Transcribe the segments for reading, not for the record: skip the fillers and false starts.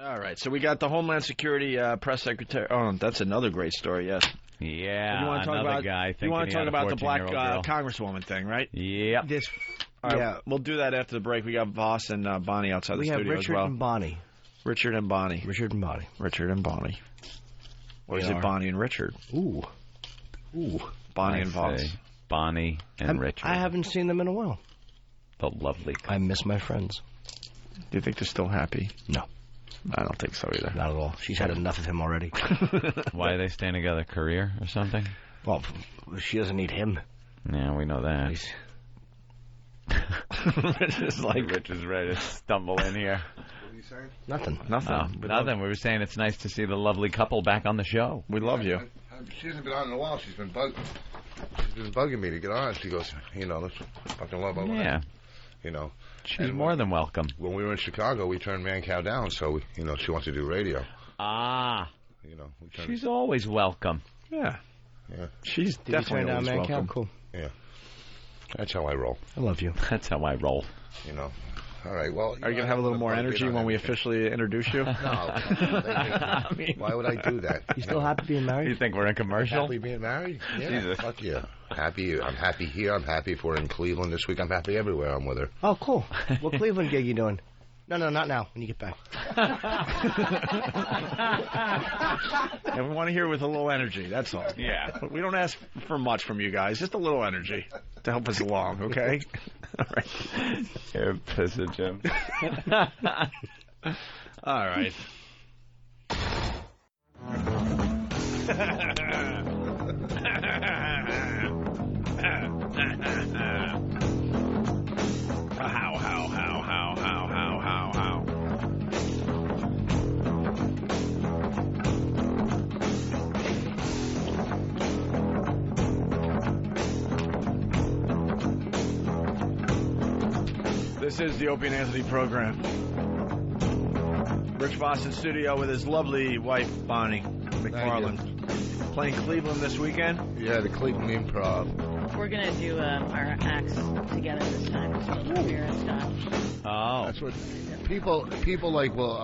All right, so we got the Homeland Security press secretary. Oh, that's another great story, yes. Yeah, you want to talk another about, guy you want to talk about the black girl. congresswoman thing, right? Yep. All right, we'll do that after the break. We got Voss and Bonnie outside the studio as well. We have Richard and Bonnie. Richard and Bonnie. Richard and Bonnie. Richard and Bonnie. Or is it Bonnie and Richard? Ooh. Bonnie and Voss. Bonnie and Richard. I haven't seen them in a while. The lovely. I miss my friends. Do you think they're still happy? No. I don't think so either. Not at all. She's had enough of him already. Why are they staying together? Career or something? Well, she doesn't need him. Yeah, we know that. Rich is ready to stumble in here. What are you saying? Nothing. Nothing. We were saying it's nice to see the lovely couple back on the show. We love you. She hasn't been on in a while. She's been bugging me to get on. She goes, let's fucking love over there. You know. She's more than welcome. When we were in Chicago, we turned Man Cow down, so, she wants to do radio. Ah. She's always welcome. Yeah. She's Did you turn definitely down Man welcome. Cow? Cool. Yeah. That's how I roll. I love you. That's how I roll. All right, well... Are you going to have a little more energy when we officially introduce you? No. Why would I do that? You still happy being married? You think we're in commercial? Happy being married? Yeah. Jesus. Fuck yeah. Happy. I'm happy here. I'm happy if we're in Cleveland this week. I'm happy everywhere I'm with her. Oh, cool. What Cleveland gig you doing? No, not now. When you get back. And we want to hear with a little energy, that's all. Yeah. We don't ask for much from you guys, just a little energy to help us along, okay? All right. You're a piss of Jim. All right. How. This is the Opie and Anthony program. Rich Voss in studio with his lovely wife, Bonnie McFarland. Playing Cleveland this weekend? Yeah, the Cleveland Improv. We're going to do our acts together this time. It's a little premiere style. Oh. That's what people like will,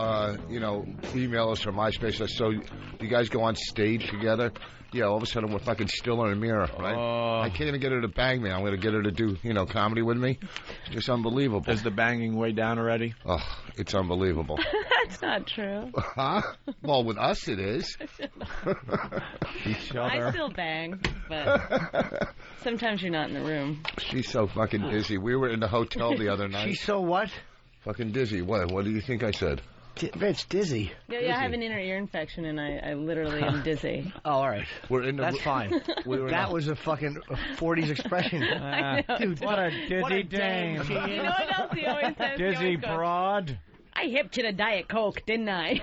email us from MySpace. So you guys go on stage together? Yeah, all of a sudden we're fucking still in a mirror, right? Oh. I can't even get her to bang me. I'm going to get her to do, comedy with me. It's just unbelievable. Is the banging way down already? Oh, it's unbelievable. That's not true. Huh? Well, with us it is. Each other. I still bang, but sometimes you're not in the room. She's so fucking dizzy. We were in the hotel the other night. She's so what? Fucking dizzy. What? What do you think I said? Rich, dizzy. Yeah, I have an inner ear infection, and I literally am dizzy. Oh, all right. That's fine. That was a fucking 40s expression. Dude, what a dizzy dame. You know what else he always says? Dizzy broad. I hipped you to Diet Coke, didn't I?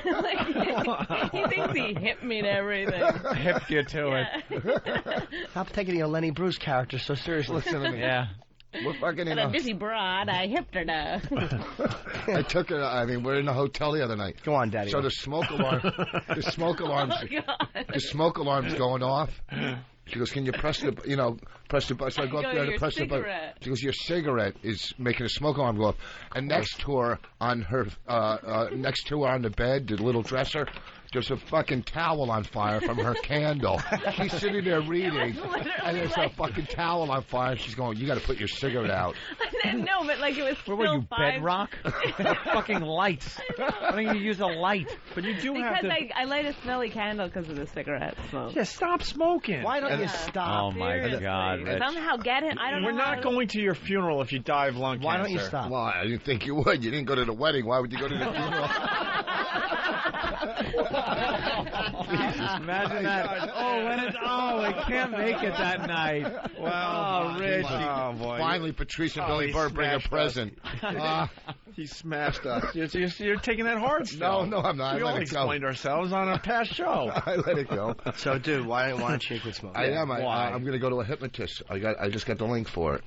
He thinks he hipped me to everything. Hipped you to it. Stop taking your Lenny Bruce character so seriously. Listen to me. Yeah. We're fucking in a dizzy broad, I hipped her to. I took her. We're in the hotel the other night. Go on, Daddy. So the smoke alarm's going off. She goes, "Can you press the button?" So I go up there to press the button. She goes, "Your cigarette is making a smoke alarm go off." And next to her on the bed, the little dresser, there's a fucking towel on fire from her candle. She's sitting there reading, and there's a fucking towel on fire. She's going, "You got to put your cigarette out." No, but it was still Where were you, 5. bedrock? Fucking lights. Why don't you use a light? But you do because have to... I light a smelly candle because of the cigarette smoke. Yeah, stop smoking. Why don't you stop? Oh, my God, Rich. Somehow get it. I don't know. We're not going to your funeral if you die of lung cancer. Why don't you stop? Well, I didn't think you would. You didn't go to the wedding. Why would you go to the funeral? Imagine that. We can't make it that night. Well, Rich. Oh, boy. Finally, Patrice and Billy Bird bring a present. He smashed us. You're taking that hard stuff. No, I'm not. We all explained ourselves on our past show. I let it go. So, dude, why don't you quit smoking? I am. Why? I'm going to go to a hypnotist. I just got the link for it.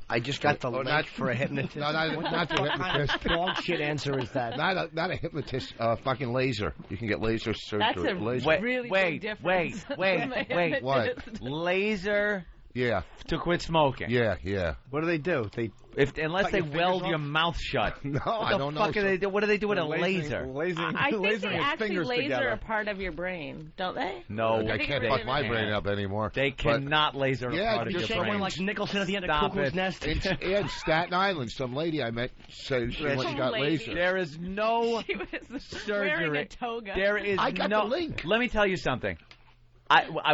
I just got the link for a hypnotist. No, not the hypnotist. Dog shit answer is that? Not a hypnotist. Fucking laser. You can get laser surgery. That's a laser. really big difference. Wait. What? Laser Yeah. To quit smoking. Yeah, yeah. What do? Unless they your fingers weld off? your mouth shut. No, What I the don't fuck know. are they do? What do they do with a laser? I think lasering they his actually fingers laser together. a part of your brain, don't they? No, I think can't it fuck really my is. brain up anymore. they cannot laser a Yeah, part of you're your saying brain. like Nicholson at the end Stop of Cuckoo's it. Nest. In Staten Island, some lady I met said she went and got Lady. laser. There is no She was surgery. wearing a toga. There is I got no the link. Let me tell you something.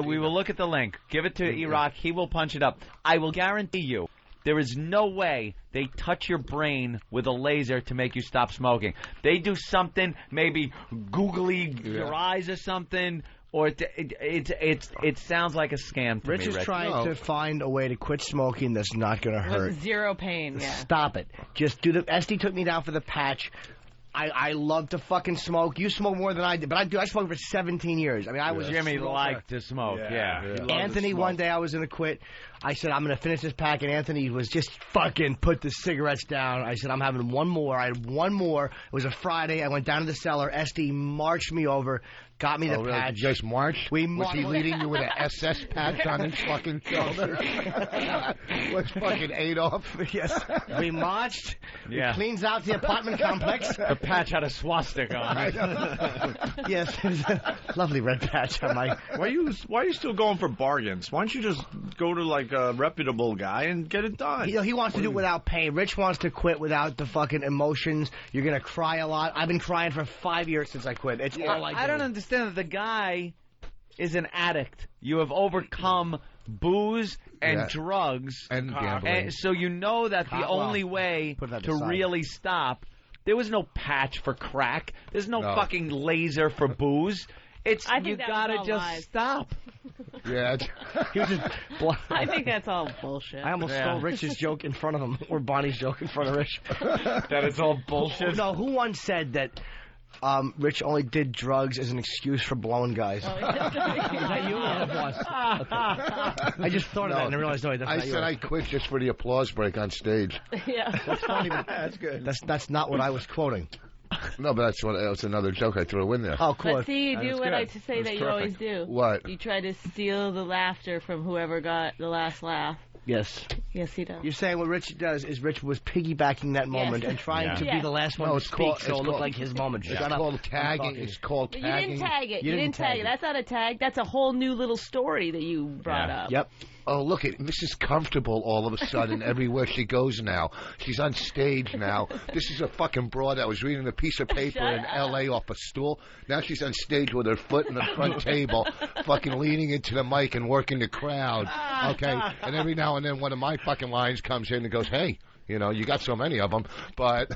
We will look at the link. Give it to Iraq. He will punch it up. I will guarantee you, there is no way they touch your brain with a laser to make you stop smoking. They do something, maybe googly your eyes or something, or it sounds like a scam to Rich me, is Rich. trying to find a way to quit smoking that's not going to hurt. With zero pain, yeah. Stop it. Just do the. SD took me down for the patch. I love to fucking smoke. You smoke more than I did, but I smoked for 17 years. I mean, I was a Jimmy smoker. liked to smoke, yeah. He loved Anthony, to smoke. one day I was going to quit. I said, I'm going to finish this pack, and Anthony was just fucking put the cigarettes down. I said, I'm having one more. I had one more. It was a Friday. I went down to the cellar. SD marched me over, got me the Really? patch. You guys marched? We Was he marched. leading you with an SS patch on his fucking shoulder? Was fucking Adolf? Yes. We marched. Yeah. He cleans out the apartment complex. The patch had a swastika on it. Yes, it was a lovely red patch on my... Why are you still going for bargains? Why don't you just go to like a reputable guy and get it done? He wants to do it without pain. Rich wants to quit without the fucking emotions. You're going to cry a lot. I've been crying for 5 years since I quit. It's all I do. I don't understand that the guy is an addict. You have overcome booze and drugs. And gambling. And so you know that the only way put that to aside. really stop, there was no patch for crack. There's no fucking laser for booze. I think you that was gotta all just lies. stop. Yeah. He was just... I think that's all bullshit. I almost stole Rich's joke in front of him, or Bonnie's joke in front of Rich. That it's all bullshit. No, who once said that Rich only did drugs as an excuse for blowing guys? Oh, Is that you or it was? Okay. I just thought of that and I realized, no, that's I not you. said I quit just for the applause break on stage. Yeah. That's funny, but that's good. That's not what I was quoting. No, but that's another joke I threw in there. Oh, cool. But see, you do what I say that you always do. What? You try to steal the laughter from whoever got the last laugh. Yes. Yes, he does. You're saying what Rich does is Rich was piggybacking that moment and trying to be the last one to speak, so it looked like his moment. It's Shut up. called tagging. It's called But tagging. you didn't tag it. You didn't tag it. That's not a tag. That's a whole new little story that you brought up. Yep. Oh, look at Mrs. Comfortable all of a sudden everywhere she goes now. She's on stage now. This is a fucking broad that was reading a piece of paper in L.A. off a stool. Now she's on stage with her foot in the front table, fucking leaning into the mic and working the crowd. Okay? And every now and then one of my fucking lines comes in and goes, hey, you know, you got so many of them, but...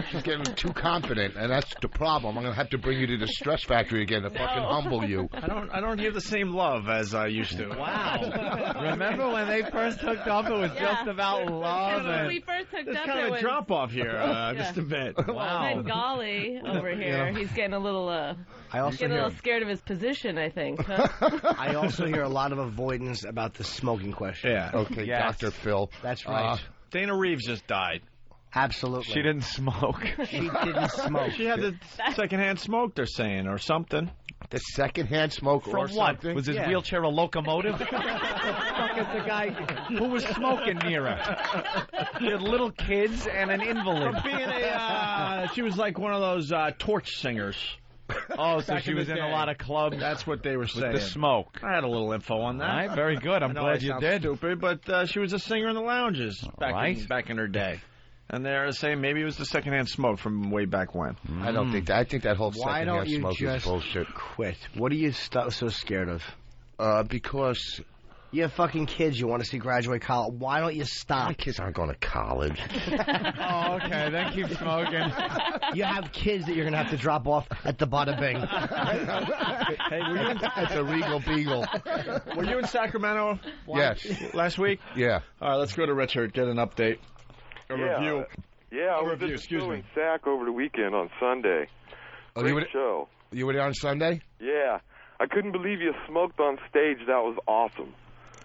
She's getting too confident, and that's the problem. I'm gonna have to bring you to the stress factory again to fucking humble you. I don't hear the same love as I used to. Wow. Remember when they first hooked up, it was just about love. When And we first hooked There's up, kind it of a was drop off here, just a bit. wow. Ben Golly over here. He's getting a little I also getting a hear little scared of his position, I think. Huh? I also hear a lot of avoidance about the smoking question. Yeah. Okay, Yes. Dr. Phil. That's right. Dana Reeves just died. Absolutely. She didn't smoke. She didn't smoke. She had the secondhand smoke, they're saying, or something. The secondhand smoke From or what? something? Was his wheelchair a locomotive? The fuck is the guy who was smoking near her? She had little kids and an invalid. Being she was like one of those torch singers. Oh, so Back she in was the in a day. lot of clubs. That's what they were saying. The smoke. I had a little info on that. All right, very good. I'm I know glad I you sound did. stupid, but she was a singer in the lounges right. back in her day. And they're saying maybe it was the secondhand smoke from way back when. I don't think that. I think that whole Why don't secondhand you smoke is just bullshit. quit? What are you so scared of? Because You have fucking kids you want to see graduate college. Why don't you stop? my kids aren't going to college. Oh, okay. Then keep smoking. You have kids that you're going to have to drop off at the Bada Bing. Hey, That's a Regal Beagle. were you in Sacramento Yes. last week? Yeah. All right, let's go to Richard, get an update. A review. Yeah, I was review, at the excuse show me. in Sac over the weekend on Sunday. Oh, Great show. You were there on Sunday? Yeah. I couldn't believe you smoked on stage. That was awesome.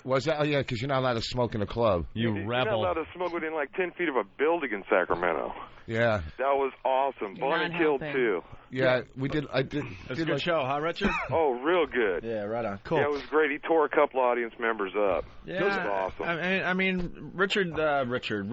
Was that? Oh, yeah, because you're not allowed to smoke in a club. You You're not allowed rebel. to smoke within like 10 feet of a building in Sacramento. Yeah. That was awesome. Bonnie killed too. Yeah, we did. I did. It's a good show, huh, Richard? Oh, real good. Yeah, right on. Cool. Yeah, it was great. He tore a couple audience members up. Yeah, It was awesome. I mean, Rich Vassar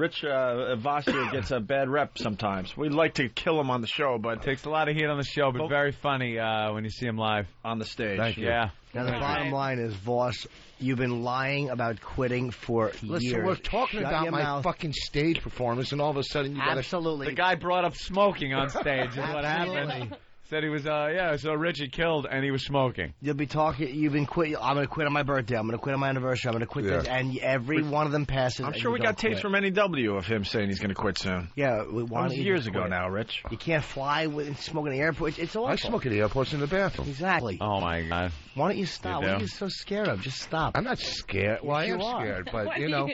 gets a bad rep sometimes. We'd like to kill him on the show, but Takes a lot of heat on the show, but very funny when you see him live. on the stage. Thank you. Yeah. Now, the bottom line is, Voss, you've been lying about quitting for Listen, years. we're talking Shut about your my mouth. fucking stage performance, and all of a sudden you got Absolutely. The guy brought up smoking on stage is what happened. Said he was, so Richie killed and he was smoking. You'll be talking. You've been quit. I'm going to quit on my birthday. I'm going to quit on my anniversary. I'm going to quit this, and every one of them passes. I'm and sure you we don't got tapes quit. from NEW of him saying he's going to quit soon. Yeah, That why was don't you years just ago quit? now, Rich. You can't fly with smoking in the airport. It's awful. I smoke at the airports in the bathroom. Exactly. Oh, my God. Why don't you stop? You What do? are you so scared of? Just stop. I'm not scared. Well, I Yes, am you are. scared, but What you do know,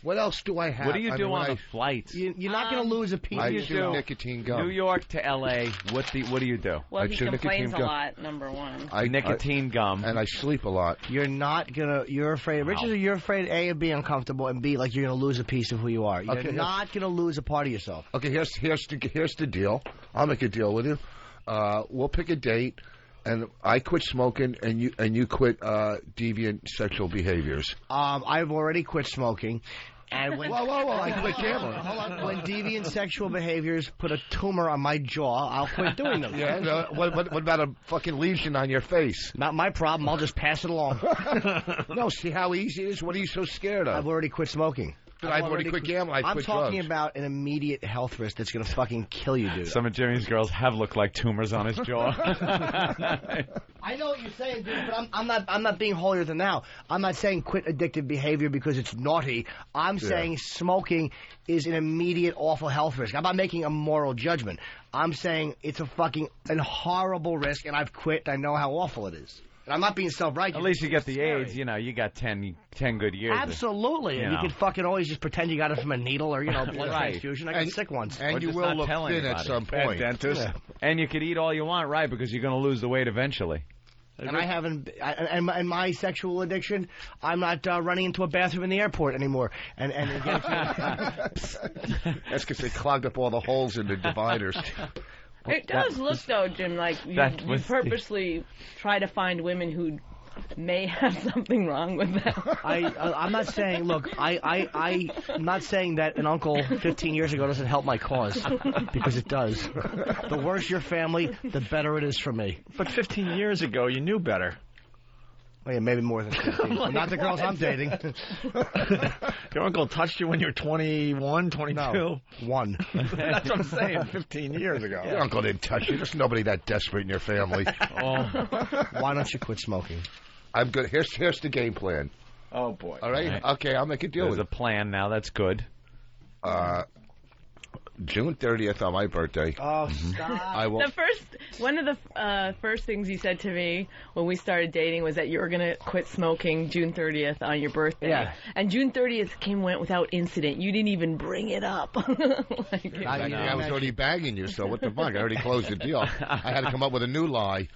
what else do I have? What do you I do mean, on when the flights? You're not going to lose a piece I of your chew do? nicotine gum. New York to L.A., what do you do? Well, I he chew complains nicotine a gum. lot, number one. Nicotine gum. and I sleep a lot. You're not gonna. You're afraid. Richard, you're afraid A of being uncomfortable, and B, like you're gonna lose a piece of who you are. You're Okay, not gonna lose a part of yourself. Okay, here's the deal. I'll make a deal with you. We'll pick a date, and I quit smoking, and you quit deviant sexual behaviors. I've already quit smoking. And when, Whoa! I quit gambling. Hold on. When deviant sexual behaviors put a tumor on my jaw, I'll quit doing them. Yeah. What about a fucking lesion on your face? Not my problem. I'll just pass it along. No. See how easy it is. What are you so scared I've of? already quit smoking. I've already quit gambling. I I'm quit talking drugs. about an immediate health risk that's going to fucking kill you, dude. Some of Jimmy's girls have looked like tumors on his jaw. I know what you're saying, dude, but I'm not being holier than thou. I'm not saying quit addictive behavior because it's naughty. I'm saying smoking is an immediate awful health risk. I'm not making a moral judgment. I'm saying it's a horrible risk, and I've quit. And I know how awful it is. And I'm not being self-righteous. At least you get the Scary. AIDS. You got 10 good years. Absolutely. And you can fucking always just pretend you got it from a needle or, blood Right. transfusion. I got sick once. And Or you just will not look tell thin at anybody. some point. Dentist. And you could eat all you want, right? Because you're going to lose the weight eventually. And I haven't, and my sexual addiction, I'm not running into a bathroom in the airport anymore. And again, That's because they clogged up all the holes in the dividers. It does look, though, Jim, like you purposely try to find women who may have something wrong with them. I'm not saying. Look, I'm not saying that an uncle 15 years ago doesn't help my cause, because it does. The worse your family, the better it is for me. But 15 years ago, you knew better. Oh, yeah, maybe more than 15. Well, not the girls I'm dating. Your uncle touched you when you were 21, 22? No, one. That's what I'm saying, 15 years ago. Your uncle didn't touch you. There's nobody that desperate in your family. Why don't you quit smoking? I'm good. Here's the game plan. Oh, boy. All right? Okay, I'll make a deal There's with a plan now. That's good. June 30th on my birthday. Oh, stop. I will. One of the first things you said to me when we started dating was that you were going to quit smoking June 30th on your birthday. Yeah. And June 30th went without incident. You didn't even bring it up. I was already bagging you, so what the fuck? I already closed the deal. I had to come up with a new lie.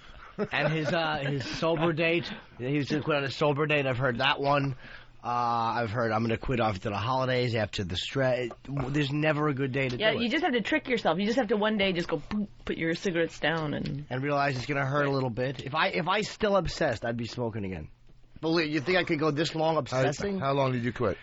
And his sober date, he was going to quit on his sober date. I've heard that one. I've heard I'm going to quit after the holidays, after the stress. There's never a good day to do it. You just have to trick yourself. You just have to one day just go boop, put your cigarettes down and realize it's going to hurt a little bit. If I still obsessed, I'd be smoking again. Believe you think I could go this long obsessing? How long did you quit?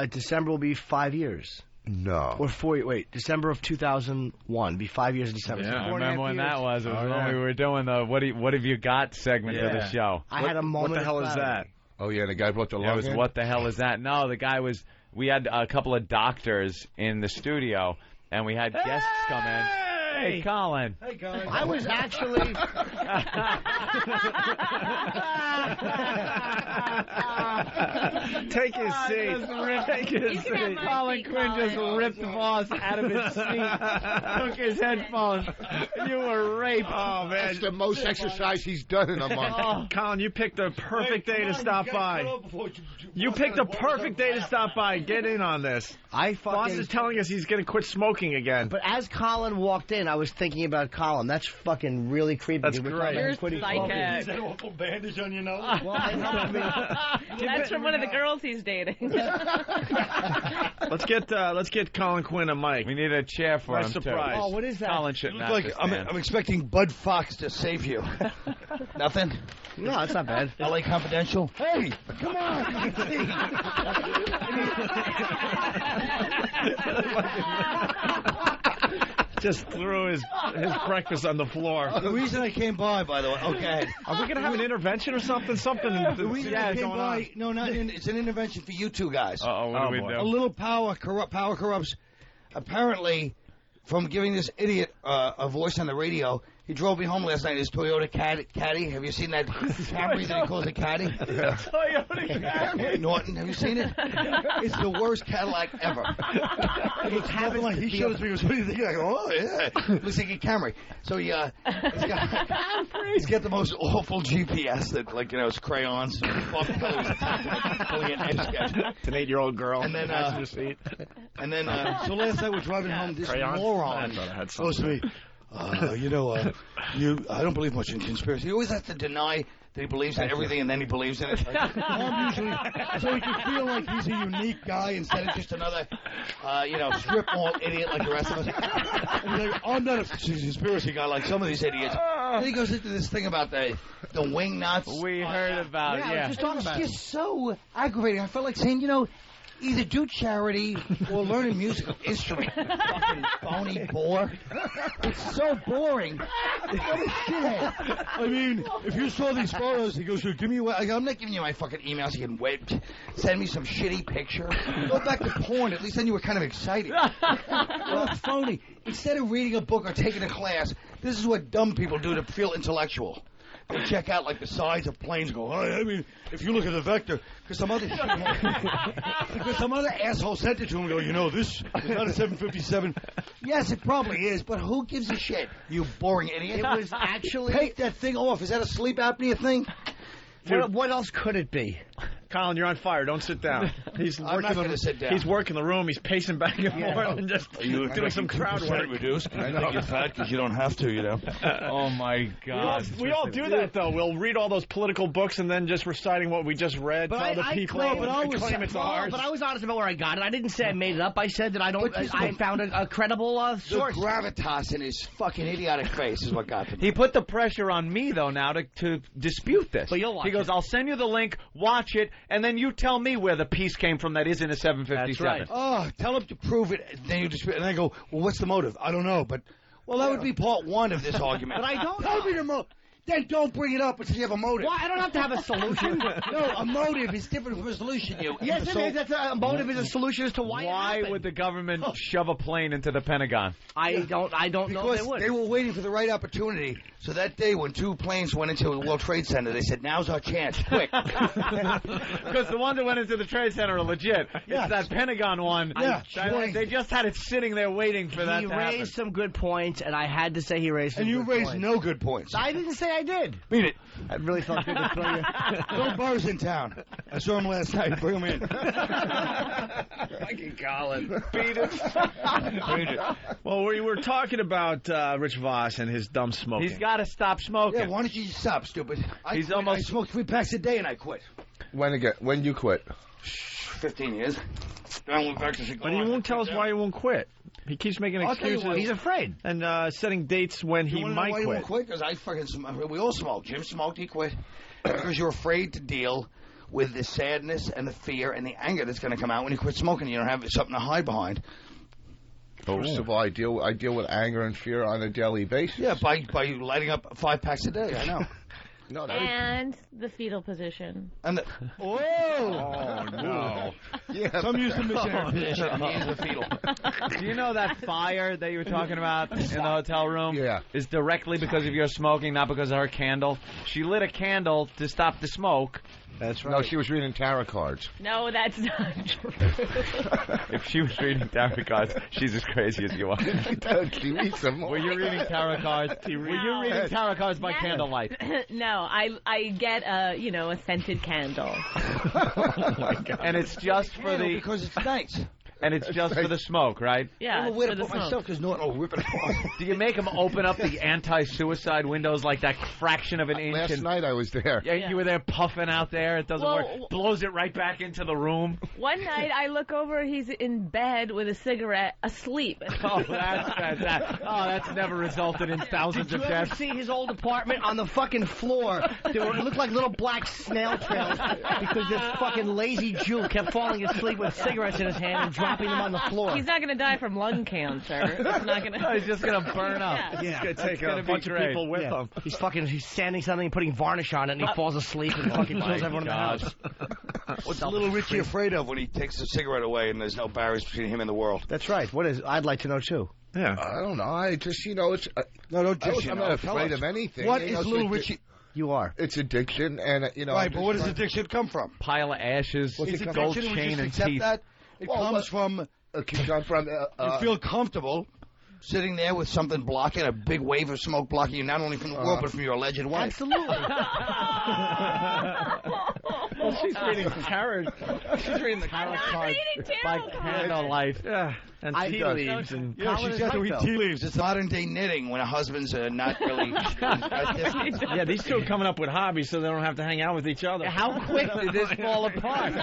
December will be 5 years. No. Or 4. Wait, December of 2001. Be 5 years in December. Yeah, So I 4.5 remember when years. that was. It was when we were doing the what have you got segment of the show. I had a moment. What the hell is that? Oh, yeah, the guy brought the It lung was in? what the hell is that? No, the guy was. We had a couple of doctors in the studio, and we had guests come in. Hey, Colin. Hey, guys. I was actually. Take his seat. Take his seat. Colin Quinn just ripped Voss out of his seat, took his headphones. You were raped. Oh, man. That's the most exercise he's done in a month. Oh, Colin, you picked the perfect day to stop by. You picked the perfect day to stop by. Get in on this. I Voss fucking. is telling us he's going to quit smoking again. But as Colin walked in, I was thinking about Colin. That's fucking really creepy. That's great. You're psychic. Is that awful bandage on your nose? Well, That's from one of the girls he's dating. Let's get Colin Quinn a mic. We need a chair for him, surprise. too. Oh, what is that? Colin shouldn't have Like to I'm stand. expecting Bud Fox to save you. Nothing? No, that's not bad. LA Confidential? Hey, come on. Just threw his breakfast on the floor. The reason I came by the way, okay. Are we going to have an intervention or something? The reason I came by, it's an intervention for you two guys. Uh-oh, what do we do? A little power corrupts. Apparently, from giving this idiot a voice on the radio, he drove me home last night in his Toyota Caddy. Have you seen that Camry that he calls a Caddy? Toyota Camry. Norton, have you seen it? It's the worst Cadillac ever. He showed it to me. What do you think? I go, oh yeah, looks like a Camry. So he's got the most awful GPS that it's crayons. Pulling an Etch-a-Sketch. It's an 8-year-old girl. And then, passenger seat. And then, so last night we're driving home. This moron goes to me. I don't believe much in conspiracy. He always has to deny that he believes in everything, and then he believes in it. So he can feel like he's a unique guy instead of just another, strip mall idiot like the rest of us. And he's like, I'm not a conspiracy guy like some of these idiots. And he goes into this thing about the wing nuts. We heard about it, yeah. It was just so aggravating. I felt like saying, either do charity or learn a musical instrument. Fucking phony bore. It's so boring. What a shithead. I mean, if you saw these photos, he goes, give me I'm not giving you my fucking emails. You can send me some shitty picture. Go back to porn. At least then you were kind of excited. Well, it's phony. Instead of reading a book or taking a class, this is what dumb people do to feel intellectual. They check out like the size of planes. Go, I mean, if you look at the vector, because some other asshole sent it to him. And go, this is not a 757. Yes, it probably is, but who gives a shit? You boring idiot. It was actually. Take that thing off. Is that a sleep apnea thing? What else could it be? Colin, you're on fire. Don't sit down. I'm not going to sit down. He's working the room. He's pacing back and forth and just doing some crowd work. Reduced? I think you're fat because you don't have to, Oh, my God. We all do that, though. We'll read all those political books and then just reciting what we just read to other people. But I was honest about where I got it. I didn't say I made it up. I said that I found a credible source. The gravitas in his fucking idiotic face is what got to me. He put the pressure on me, though, now to dispute this. But you'll watch He goes, I'll send you the link, watch it, and then you tell me where the piece came from that isn't a 757. That's right. Oh, tell him to prove it. Then you dispute. And I go, well, what's the motive? I don't know, but that would be part one of this argument. But I don't tell me the motive. Then don't bring it up until you have a motive. Well, I don't have to have a solution. No, a motive is different from a solution. Yes, it is. That's a motive is a solution as to why. Why would the government shove a plane into the Pentagon? I don't know if they would. They were waiting for the right opportunity. So that day when 2 planes went into the World Trade Center, they said, now's our chance, quick. Because the ones that went into the Trade Center are legit. Yes. It's that Pentagon one. Yeah. They just had it sitting there waiting for that to happen. He raised some good points, and I had to say he raised some good points. And you raised no good points. I didn't say I did. Beat it. I really felt good to throw you. Bill Burr's in town. I saw him last night. Bring him in. Fucking Colin. Beat it. Well, we were talking about Rich Voss and his dumb smoking. He's got to stop smoking. Yeah, why don't you just stop, stupid? I smoked 3 packs a day and I quit. When you quit? 15 years. Then I went back to Chicago. But he won't tell us why he won't quit. He keeps making excuses. He's afraid. And setting dates when he might quit. He won't quit? Because we all smoked. Jim smoked, he quit. Because you're afraid to deal with the sadness and the fear and the anger that's going to come out when you quit smoking. You don't have something to hide behind. First of all, I deal with anger and fear on a daily basis. Yeah, by lighting up 5 packs a day. I know. No, and the fetal position. And the, oh no! Yeah, some use the missionary position. He is a fetal. Do you know that fire that you were talking about in the hotel room? Yeah. Is directly because of your smoking, not because of her candle. She lit a candle to stop the smoke. That's right. No, she was reading tarot cards. No, that's not true. If she was reading tarot cards, she's as crazy as you are. She reads them all. Were you reading tarot cards? Were you reading tarot cards by candlelight? No, I get a scented candle. Oh my God. And it's just for because it's nice. and it's just for the smoke, right? Yeah, I'm aware for the of myself smoke. because no one will rip it apart. Do you make them open up the anti-suicide windows like that fraction of an inch? Last and, night I was there. Yeah, you were there puffing out there. It doesn't work. Blows it right back into the room. One night I look over, he's in bed with a cigarette, asleep. Oh, that's never resulted in thousands of Did you ever deaths. see his old apartment on the fucking floor? It looked like little black snail trails because this fucking lazy Jew kept falling asleep with cigarettes in his hand and dropping them on the floor. He's not going to die from lung cancer. It's not going to. He's just going to burn up. Yeah. He's going to take a be bunch of great. people with Yeah. him. He's sanding something and putting varnish on it, and he falls asleep and fucking kills everyone in the house. What's little Richie afraid of when he takes the cigarette away and there's no barriers between him and the world? That's right. What is? I'd like to know too. Yeah. I don't know. I just, it's. No, don't I'm not afraid of anything. What You is know, it's little Richie? You are. It's addiction, and Right, but where does addiction come from? Pile of ashes, Is gold addiction, we chain, just and accept teeth. that? It comes from come from. you feel comfortable sitting there with something blocking, a big wave of smoke blocking you, not only from the world, but from your alleged wife. Absolutely. Well, she's reading tarot. She's reading the tarot cards By candlelight. Yeah, and tea leaves. And Yeah, she's got to read tea leaves. It's modern day knitting when a husband's not really. yeah, these two are coming up with hobbies so they don't have to hang out with each other. How quick did this fall apart?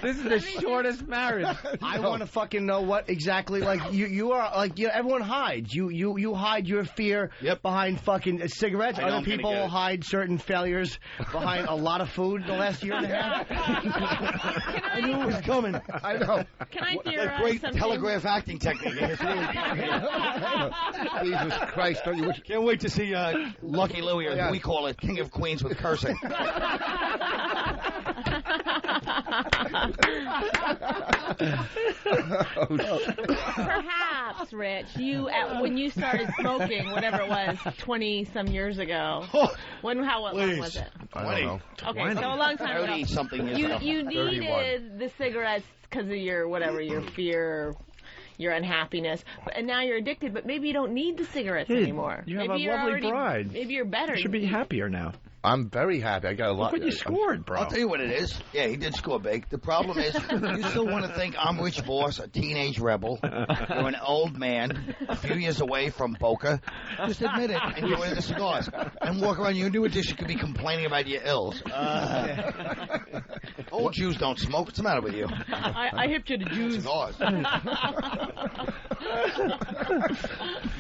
This is the shortest marriage. I want to fucking know what exactly, like, you are, like, everyone hides. You hide your fear behind fucking cigarettes. I know Other I'm gonna people get it. hide certain failures behind a lot of food the last year and a half. I knew it was coming. I know. Can I That theorize great something? telegraph acting technique. It's really Jesus Christ! Don't you wish? Can't wait to see Lucky Louie, or we call it King of Queens with cursing. Perhaps, Rich, when you started smoking, whatever it was, 20-some years ago. How long was it? I don't know. Okay, so a long time ago. 30-something years ago. You needed the cigarettes because of your fear, your unhappiness, and now you're addicted. But maybe you don't need the cigarettes anymore. You have maybe a lovely bride. Maybe you're better. You should be happier now. I'm very happy. I got a lot. Look what you scored, bro. I'll tell you what it is. Yeah, he did score big. The problem is, you still want to think I'm Rich Voss, a teenage rebel. You're an old man, a few years away from Boca. Just admit it, and get rid of the cigars. And walk around. Your new addiction could be complaining about your ills. Old Jews don't smoke. What's the matter with you? I hipped you to Jews. Cigars.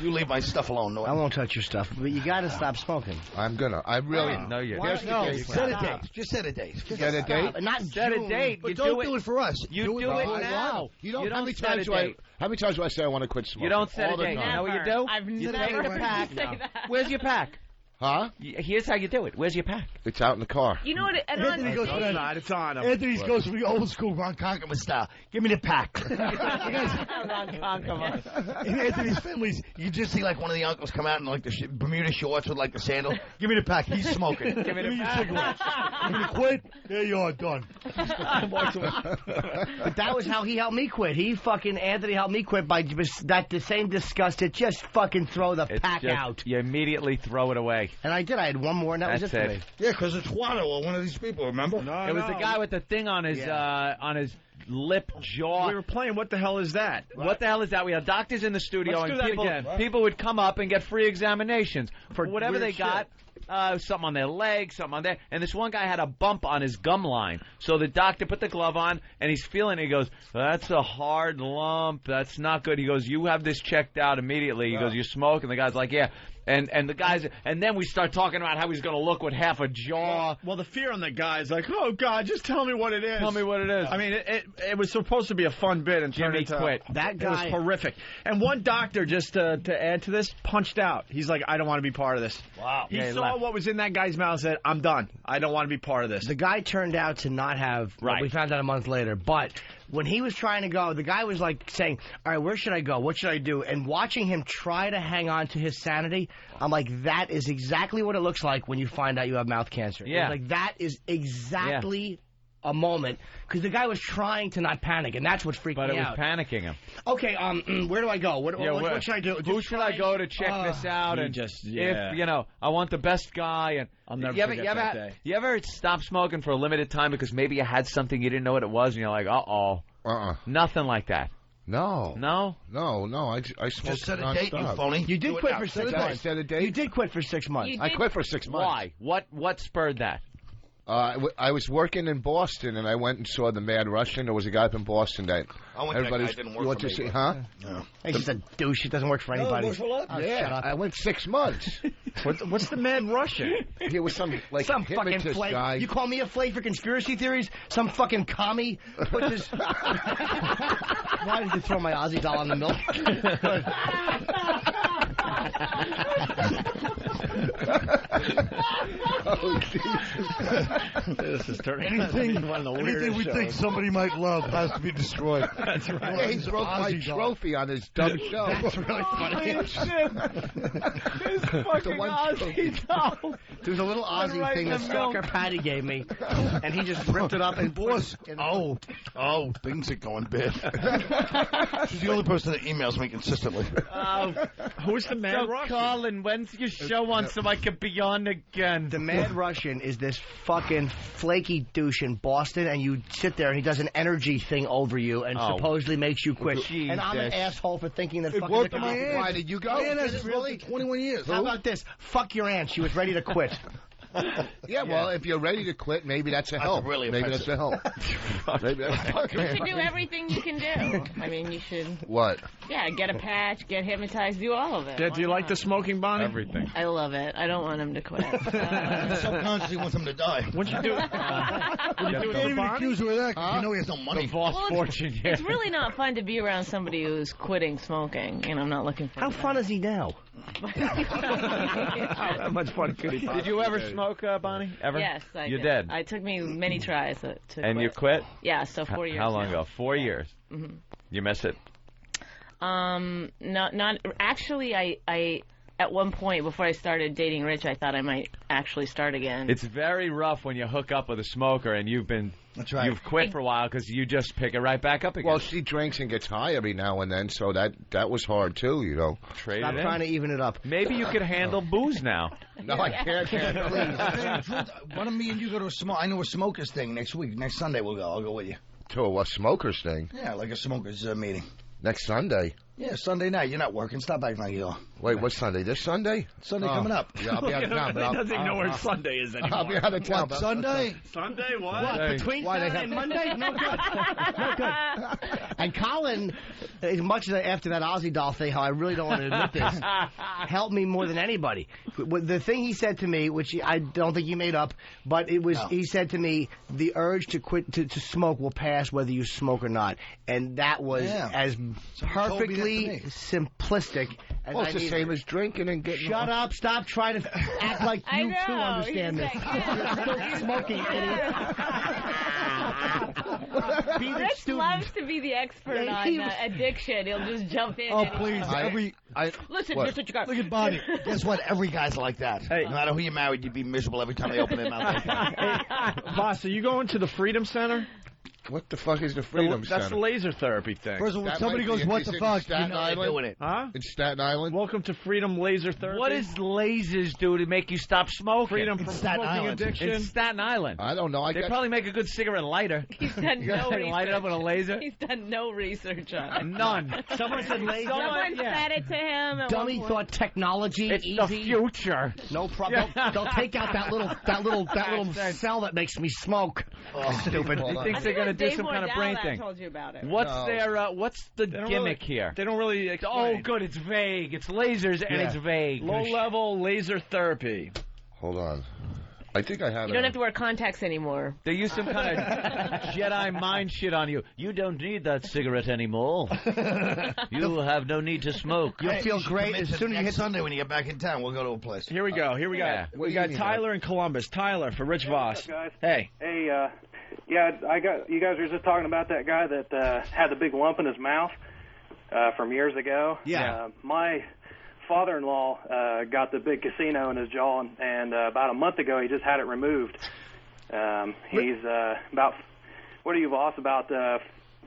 You leave my stuff alone, I Norton. won't touch your stuff, but you got to stop smoking. I'm gonna. I really. No, you Why don't. don't you No, set a date. Just set a date. Get a date. Not Set a June. date. But You don't do do it for us. You do it now. You don't. You How don't many set a times do I? date. How many times do I say I want to quit smoking? You don't set All a the date. You time. know what you do? I've You never take a heard pack. you say that. Where's your pack? Huh? Here's how you do it. Where's your pack? It's out in the car. You know what? Anthony goes for that. Outside, it's on him. Anthony goes for the old school Ron Conkerman style. Give me the pack. In Anthony's families, you just see like one of the uncles come out in like the Bermuda shorts with like the sandal. Give me the pack. He's smoking. Give me your cigarettes. Give me the quit. There you are, done. But that was how he helped me quit. Anthony helped me quit by the same disgust to just fucking throw the pack out. You immediately throw it away. And I did. I had one more, and that was That's it for it. me. Yeah, because it's Watto or one of these people, remember? It was the guy with the thing on his lip jaw. We were playing What the Hell Is That? What the hell is that? We had doctors in the studio, Let's do and that people, again. people would come up and get free examinations for whatever weird they got. Something on their leg, something on there. And this one guy had a bump on his gum line. So the doctor put the glove on, and he's feeling it. He goes, that's a hard lump. That's not good. He goes, you have this checked out immediately. He goes, you smoke? And the guy's like, yeah. And the guys, and then we start talking about how he's going to look with half a jaw. Well, the fear on the guy's like, oh, God, just tell me what it is. Tell me what it is. I mean, it was supposed to be a fun bit and turned Jimmy into quit. That It was guy. horrific. And one doctor, just to add to this, punched out. He's like, I don't want to be part of this. Wow. He Yeah, he saw left. what was in that guy's mouth and said, I'm done. I don't want to be part of this. The guy turned out to not have. Right. We found out a month later, but when he was trying to go, the guy was like saying, all right, where should I go? What should I do? And watching him try to hang on to his sanity, I'm like, that is exactly what it looks like when you find out you have mouth cancer. Yeah. It was like, that is exactly a moment, because the guy was trying to not panic, and that's what freaked But me it was out. panicking him. Okay, where do I go? What should I do? Who Just should try- I go to check this out? he And just- if, I want the best guy. And I'll never you ever, forget you ever, that day. You ever stop smoking for a limited time because maybe you had something you didn't know what it was, and you're like, uh-oh. Nothing like that. No. No? No. I smoked Just set a date, you nonstop. phony. You did quit for 6 months. Set a date? You did quit for 6 months. I quit for 6 months. Why? What spurred that? I was working in Boston, and I went and saw the Mad Russian. There was a guy up in Boston that I went to that guy, it didn't work for me, but- huh? No. He's just a douche. It doesn't work for anybody. works for a lot. Oh, Yeah, shut up. I went 6 months. What's the Mad Russian? He was some like Some fucking hypnotist flake. guy. You call me a flake for conspiracy theories? Some fucking commie puts his... Why did you throw my Aussie doll on the milk? Oh, Jesus. This is turning Anything, one of the anything weirdest we think shows. somebody might love has to be destroyed. That's right. Yeah, he broke my trophy on his dumb show. That's really funny. His fucking one Aussie doll. There was a little Aussie right thing in that the Stalker milk. Patty gave me, and he just ripped it up and Boss. Oh, things are going bad. She's the only person that emails me consistently. Who's the Mad So, Russian? Colin, when's your show on so I can be on again? The Mad Russian is this fucking flaky douche in Boston, and you sit there and he does an energy thing over you and Oh. supposedly makes you quit. Jesus. And I'm an asshole for thinking that It fucking worked there on could my be- ass. Why did you go? Man, that's really 21 years. How about this? Fuck your aunt. She was ready to quit. Yeah, well, if you're ready to quit, maybe that's a help. really maybe that's a help. Maybe that's You should do everything you can do. I mean, you should, What? yeah, get a patch, get hypnotized, do all of it. Dad, do you Why like not? the smoking, Bonnie? Everything. I love it. I don't want him to quit. Subconsciously wants him to die. What'd you do? What'd you do Can't with even Bonnie? accuse her of that. You know he has no money. Lost Well, fortune here. It's really not fun to be around somebody who's quitting smoking, and I'm not looking for How that. fun is he now? How much fun could he Did you ever smoke, Bonnie? Ever? Yes, I You did. did? It took me many tries to And quit. you quit? Yeah, so 4 years How long now. ago? 4 years. Mhm. You miss it? Not actually. I at one point before I started dating Rich, I thought I might actually start again. It's very rough when you hook up with a smoker and you've you've quit for a while because you just pick it right back up again. Well, she drinks and gets high every now and then, so that was hard too, you know. Trade Stop it in. trying to even it up. Maybe you could handle booze now. No, I can't. Why don't me and you go to a smoke? I know a smokers thing next week. Next Sunday we'll go. I'll go with you. To a smokers thing Yeah, like a smokers meeting. next Sunday. Yeah, Sunday night. You're not working. Stop acting like you are. Wait, what's Sunday? This Sunday? Sunday coming up. Yeah, I'll be out of town. But He doesn't even know where Sunday is anymore. I'll be out of town. What, but- Sunday? Sunday? What? What, Hey. between Why they Saturday have- and Monday? No good. No good. And Colin, as much as after that Aussie doll thing, how I really don't want to admit this, helped me more than anybody. The thing he said to me, which I don't think he made up, but it was, he said to me, the urge to quit to smoke will pass whether you smoke or not. And that was as perfectly simplistic as Well, I it's the needed. same as drinking and getting. Shut up! Stop trying to act like I you know, too understand he's this. like- You're still smoking, idiot. Be the Rich student. loves to be the expert Yeah, on he was- addiction. He'll just jump in. Oh, anytime. please. Listen, What? here's what you got. Look at Bonnie. Guess what? Every guy's like that. Hey. No matter who you married, you'd be miserable every time they open their mouth. Boss, are you going to the Freedom Center? What the fuck is the Freedom That's the Center? laser therapy thing. First of all, when That somebody might goes, be- what is the it in fuck? Staten You know Island? they're doing it. Huh? In Staten Island? Welcome to Freedom Laser Therapy. What does lasers do to make you stop smoking? freedom from Staten smoking Island. addiction? In Staten Island. I don't know. I They got probably make a good cigarette lighter. He's done no research. Light it up with a laser? He's done no research on it. None. Someone said laser. Someone said it to him. At Dummy one point. thought technology It's easy. the future. No problem. They'll take out that little cell that makes me smoke. Stupid. Hold He on. thinks I they're think going to it was do Dave some kind of Mordell brain that thing. told you about it. What's No. what's the They don't gimmick really- here? They don't really Oh, explain. good. It's vague. It's lasers and it's vague. Low-level laser therapy. Hold on. I think I have You don't have to wear contacts anymore. They use some kind of Jedi mind shit on you. You don't need that cigarette anymore. You have no need to smoke. You'll feel great as soon as you Next hit. Sunday when you get back in town, we'll go to a place. Here we go. Yeah. We got Tyler in Columbus. Tyler for Rich Voss. guys? Hey. Hey, yeah, you guys were just talking about that guy that had the big lump in his mouth from years ago. Yeah. My father-in-law got the big casino in his jaw, and about a month ago he just had it removed. He's about, what are you, Voss, about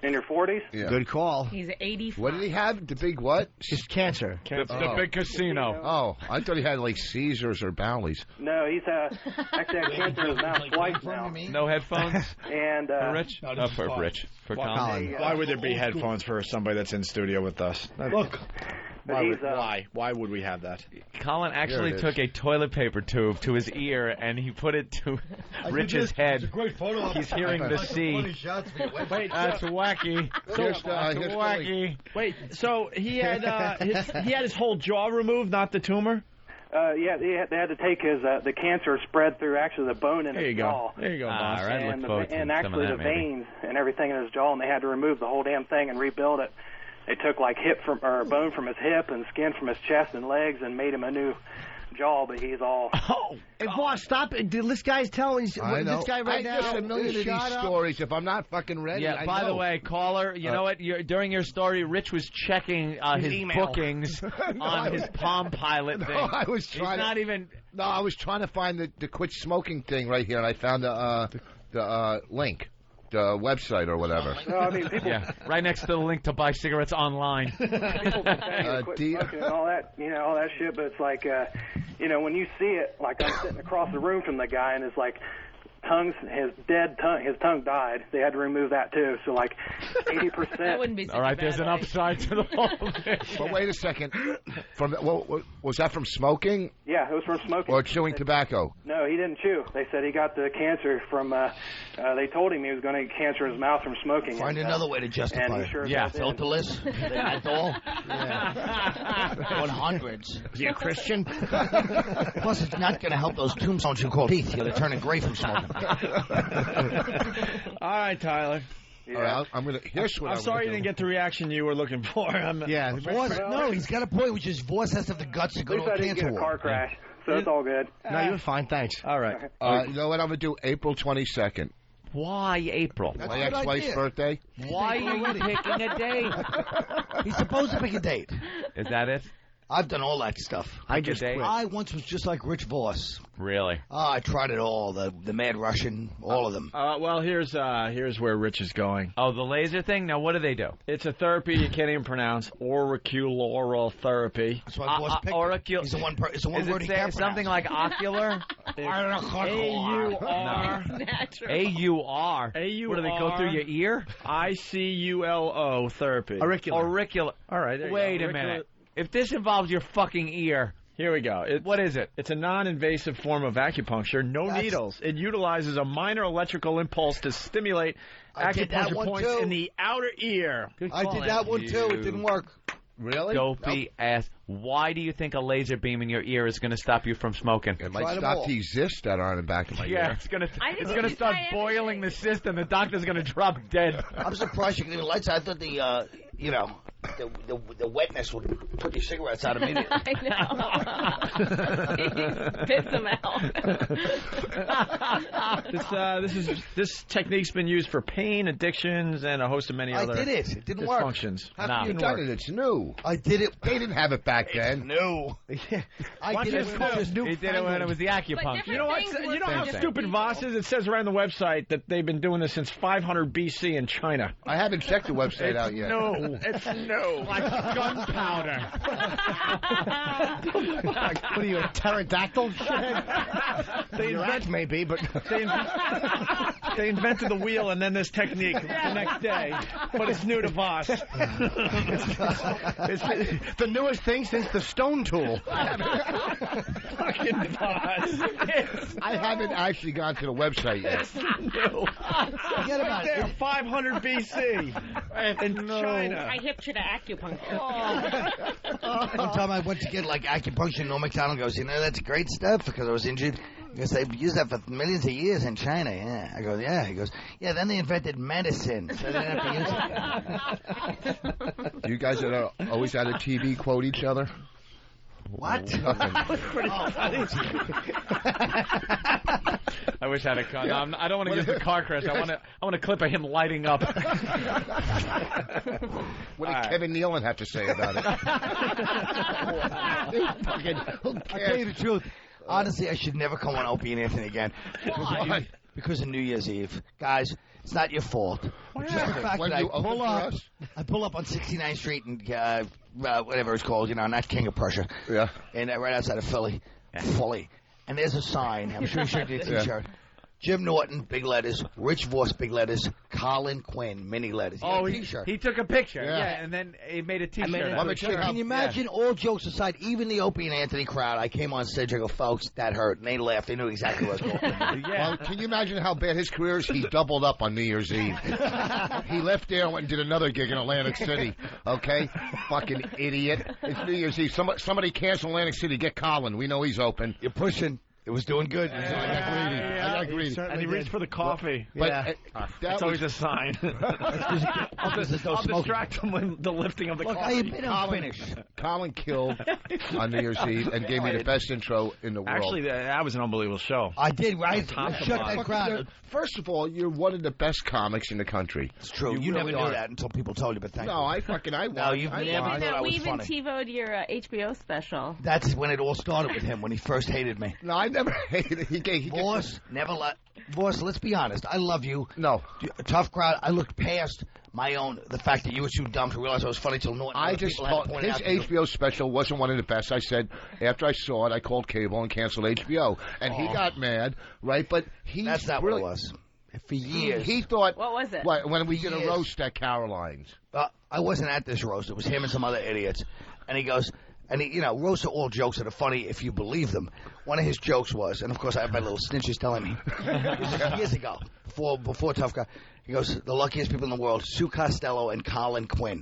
In your 40s? Yeah. Good call. He's 84. What did he have? The big what? Just cancer. The big casino. Oh, I thought he had like Caesars or Bowleys. No, he's actually had cancer in his mouth twice now. No headphones And for Rich? No, For Rich. For Colin. Why would there be headphones for somebody that's in studio with us? Look. Why would we have that? Colin actually took a toilet paper tube to his ear and he put it to Rich's head. It's a great photo. He's hearing the sea. Wait, That's wacky. Here's Wacky. wait. So he had his whole jaw removed, not the tumor. Yeah, they had to take his the cancer spread through actually the bone in There his you jaw. go. There you go, All boss. right, And, look forward to and some actually of that, the maybe. veins and everything in his jaw, and they had to remove the whole damn thing and rebuild it. They took like bone from his hip and skin from his chest and legs and made him a new jaw, but he's all. Oh, Hey, boss, stop it. This guy's telling I know. this guy right now. There's a million of these Shut up. stories. If I'm not fucking ready, Yeah, I by know. the way, caller, you know what? During your story, Rich was checking his email. bookings on his Palm Pilot thing. No, I was He's trying. not even. No, I was trying to find the quit smoking thing right here, and I found the link, the website or whatever. No, I mean people. Yeah, right next to the link to buy cigarettes online. People say quit smoking and all that, all that shit. But it's like, when you see it, like I'm sitting across the room from the guy, and it's like, his tongue died. They had to remove that too. So like, 80%. That wouldn't be. All right, there's an upside to the whole thing. But wait a second. Was that from smoking Yeah, it was from smoking. or chewing tobacco? No, he didn't chew. They said he got the cancer from. They told him he was going to get cancer in his mouth from smoking. Find and, another way to justify and it. he sure Yeah. did. Filterless, menthol, 100s. Is he a Christian? Plus, it's not going to help those tombstones you call teeth. They're turning gray from smoking. all right, Tyler. Yeah. All right, I'm gonna. Here's what I'm sorry you didn't get the reaction you were looking for. Yeah. Voss, no, he's got a point, which is Voss has to have the guts to At go least to I a didn't cancer get a car ward. crash, so it's all good. No, you're fine. Thanks. All right. You know what I'm gonna do? April 22nd. Why April? That's My a good ex-wife's idea. birthday. Why are you picking a date? He's supposed to pick a date. Is that it? I've done all that stuff. I just date? quit. I once was just like Rich Voss. Really? Oh, I tried it all. The Mad Russian, all of them. Well, here's where Rich is going. Oh, the laser thing? Now, what do they do? It's a therapy you can't even pronounce. Auricular therapy. That's why Voss picked it. It's the one. It's the one Is word it he say can't something pronounce. like ocular? A-U-R. Natural. A-U-R. A-U-R. What, do they go through your ear? I-C-U-L-O therapy. Auricular. All right. There you Wait go. a minute. If this involves your fucking ear, Here we go. what is it? It's a non-invasive form of acupuncture, no needles. It utilizes a minor electrical impulse to stimulate I did that acupuncture one points too. in the outer ear. I did that one too. It didn't work. Really? Dopey ass. Why do you think a laser beam in your ear is going to stop you from smoking? It might Try them stop all. these cysts that are on the back of my Yeah, ear. it's gonna I think gonna you start try boiling everything. the cyst, and the doctor's gonna drop dead. I'm surprised you can leave the lights. I thought the wetness would put your cigarettes out immediately. I know. Spits them out. This technique's been used for pain, addictions, and a host of many I other did it. It didn't work. dysfunctions. How No. have you Didn't done work. it? It's new. I did it. They didn't have it back then. No. I did it. He did it when it was the acupuncture. different You know what? things You work know for how different stupid people. Voss is? It says around the website that they've been doing this since 500 BC in China. I haven't checked the website out yet. No, it's no. Like gunpowder. What are you, a pterodactyl? They Your act may be, but They invented the wheel and then this technique the next day, but it's new to Voss. it's the newest thing since the stone tool. Fucking Voss. I haven't actually gone to the website yet. Forget about There, it. 500 BC in China. I hipped you to acupuncture. One time I went to get like acupuncture, no McDonald goes, that's great stuff because I was injured. Because they've used that for millions of years in China. Yeah. I go, yeah. He goes, yeah, then they invented medicine, so they didn't have to use it. You guys that are always at a TV quote each other? What? Nothing. I wish I had a car. No, I don't want to use the car crash. I want a clip of him lighting up. What did Kevin Nealon have to say about it? I'll tell you the truth. Honestly, I should never come on Opie and Anthony again. Why? because of New Year's Eve. Guys, it's not your fault. Just the fact When that you open for us? I pull up on 69th Street and whatever it's called, not King of Prussia. Yeah. And right outside of Philly. Philly. And there's a sign. I'm sure you should get a T-shirt. Jim Norton, big letters. Rich Voss, big letters. Colin Quinn, mini letters. He took a picture. Yeah. And then he made a T-shirt. Can you imagine, all jokes aside, even the Opie and Anthony crowd, I came on stage, I go, folks, that hurt. And they laughed. They knew exactly what I was going to Well, can you imagine how bad his career is? He doubled up on New Year's Eve. He left there and went and did another gig in Atlantic City. Okay? Fucking idiot. It's New Year's Eve. Somebody cancel Atlantic City. Get Colin. We know he's open. You're pushing. It was doing good. I got greedy. And he reached for the coffee. But That's always a sign. I'll distract him with the lifting of the coffee. Colin killed on New Year's Eve and gave me the best intro in the world. Actually, that was an unbelievable show. I did, right? Shut that crowd. First of all, you're one of the best comics in the country. It's true. You never knew that until people told you, but thank you. No, I No, you've never thought I We was even funny. TiVo'd your HBO special. That's when it all started with him, when he first hated me. No, I never hated it. Boss, Boss, let's be honest. I love you. No. Tough crowd. I looked past the fact that you were too dumb to realize I was funny till Norton. I just thought his HBO special wasn't one of the best. I said, after I saw it, I called cable and canceled HBO. And he got mad, right? But That's not what it was. For years. He thought... What was it? When we did a roast at Caroline's. I wasn't at this roast. It was him and some other idiots. And he goes... And roasts are all jokes that are funny if you believe them. One of his jokes was, and of course I have my little snitches telling me, this was years ago, before Tough Guy. He goes, the luckiest people in the world, Sue Costello and Colin Quinn.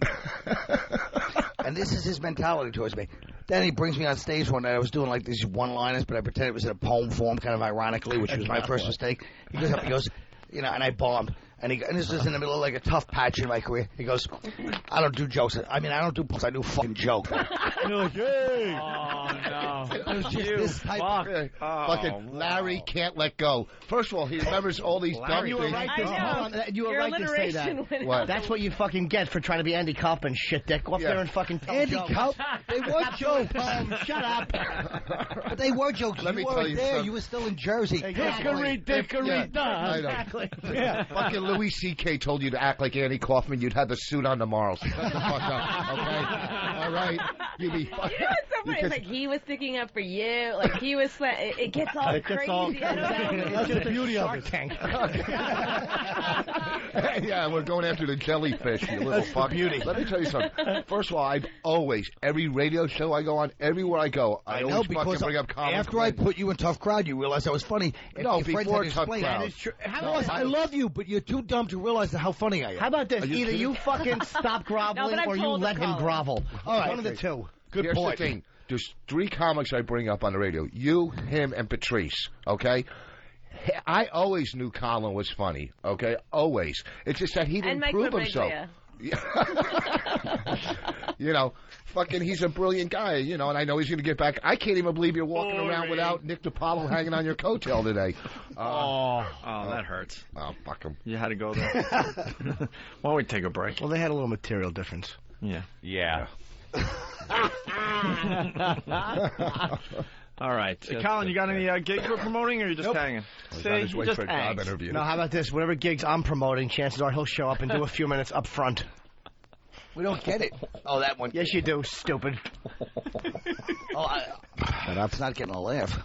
And this is his mentality towards me. Then he brings me on stage one night. I was doing like these one-liners, but I pretended it was in a poem form, kind of ironically, which was my first mistake. He goes up, he goes, and I bombed. And this was in the middle of like a tough patch in my career. He goes, I don't do jokes. I mean, I don't do puns. I do fucking joke. You're like, hey. Oh, no. It was just this type of... Fucking Larry can't let go. First of all, he remembers all these dumb You were things. right, you were right to say that. What? That's what you fucking get for trying to be Andy Kaufman, shit dick. Go up there and fucking tell Andy jokes. Kaufman? They were jokes. Shut up. But they were jokes. Let me you tell weren't you there. something. You were still in Jersey. Hickory dickory Yeah, down. I know. Exactly. Yeah. Fucking Louis C.K. told you to act like Andy Kaufman. You'd have the suit on tomorrow. So shut the fuck up, okay? All right? You'd be fucking... You know what's so funny? It's like he was sticking up for you. Like he was... It gets all crazy. I don't know. That's the beauty of it. Tank. Yeah, we're going after the jellyfish, you little fuck. Beauty. Let me tell you something. First of all, I've always, every radio show I go on, everywhere I go, I know, always because fucking bring up Colin after Quinn. I put you in Tough Crowd, you realized I was funny. And No, your friends before had to Tough explain Crowd. that. It's true. I love you, but you're too dumb to realize how funny I am. How about this? Are you Either kidding? you fucking stop groveling I or you pulled let him Colin. grovel. All right. One of the two. Good Here's point. the thing. There's three comics I bring up on the radio. You, him, and Patrice, okay? I always knew Colin was funny, okay? Always. It's just that he And didn't Mike prove himself. Fucking, he's a brilliant guy, and I know he's going to get back. I can't even believe you're walking around without Nick DiPaolo hanging on your coattail today. That hurts. Oh, fuck him. You had to go there. Why don't we take a break? Well, they had a little material difference. Yeah. All right. Colin, you got any gigs we're promoting, or are you just hanging? He's on his way just for a job hangs. interview. No, how about this? Whatever gigs I'm promoting, chances are he'll show up and do a few minutes up front. We don't get it. Oh, that one. Yes, you do, stupid. That's not getting a laugh.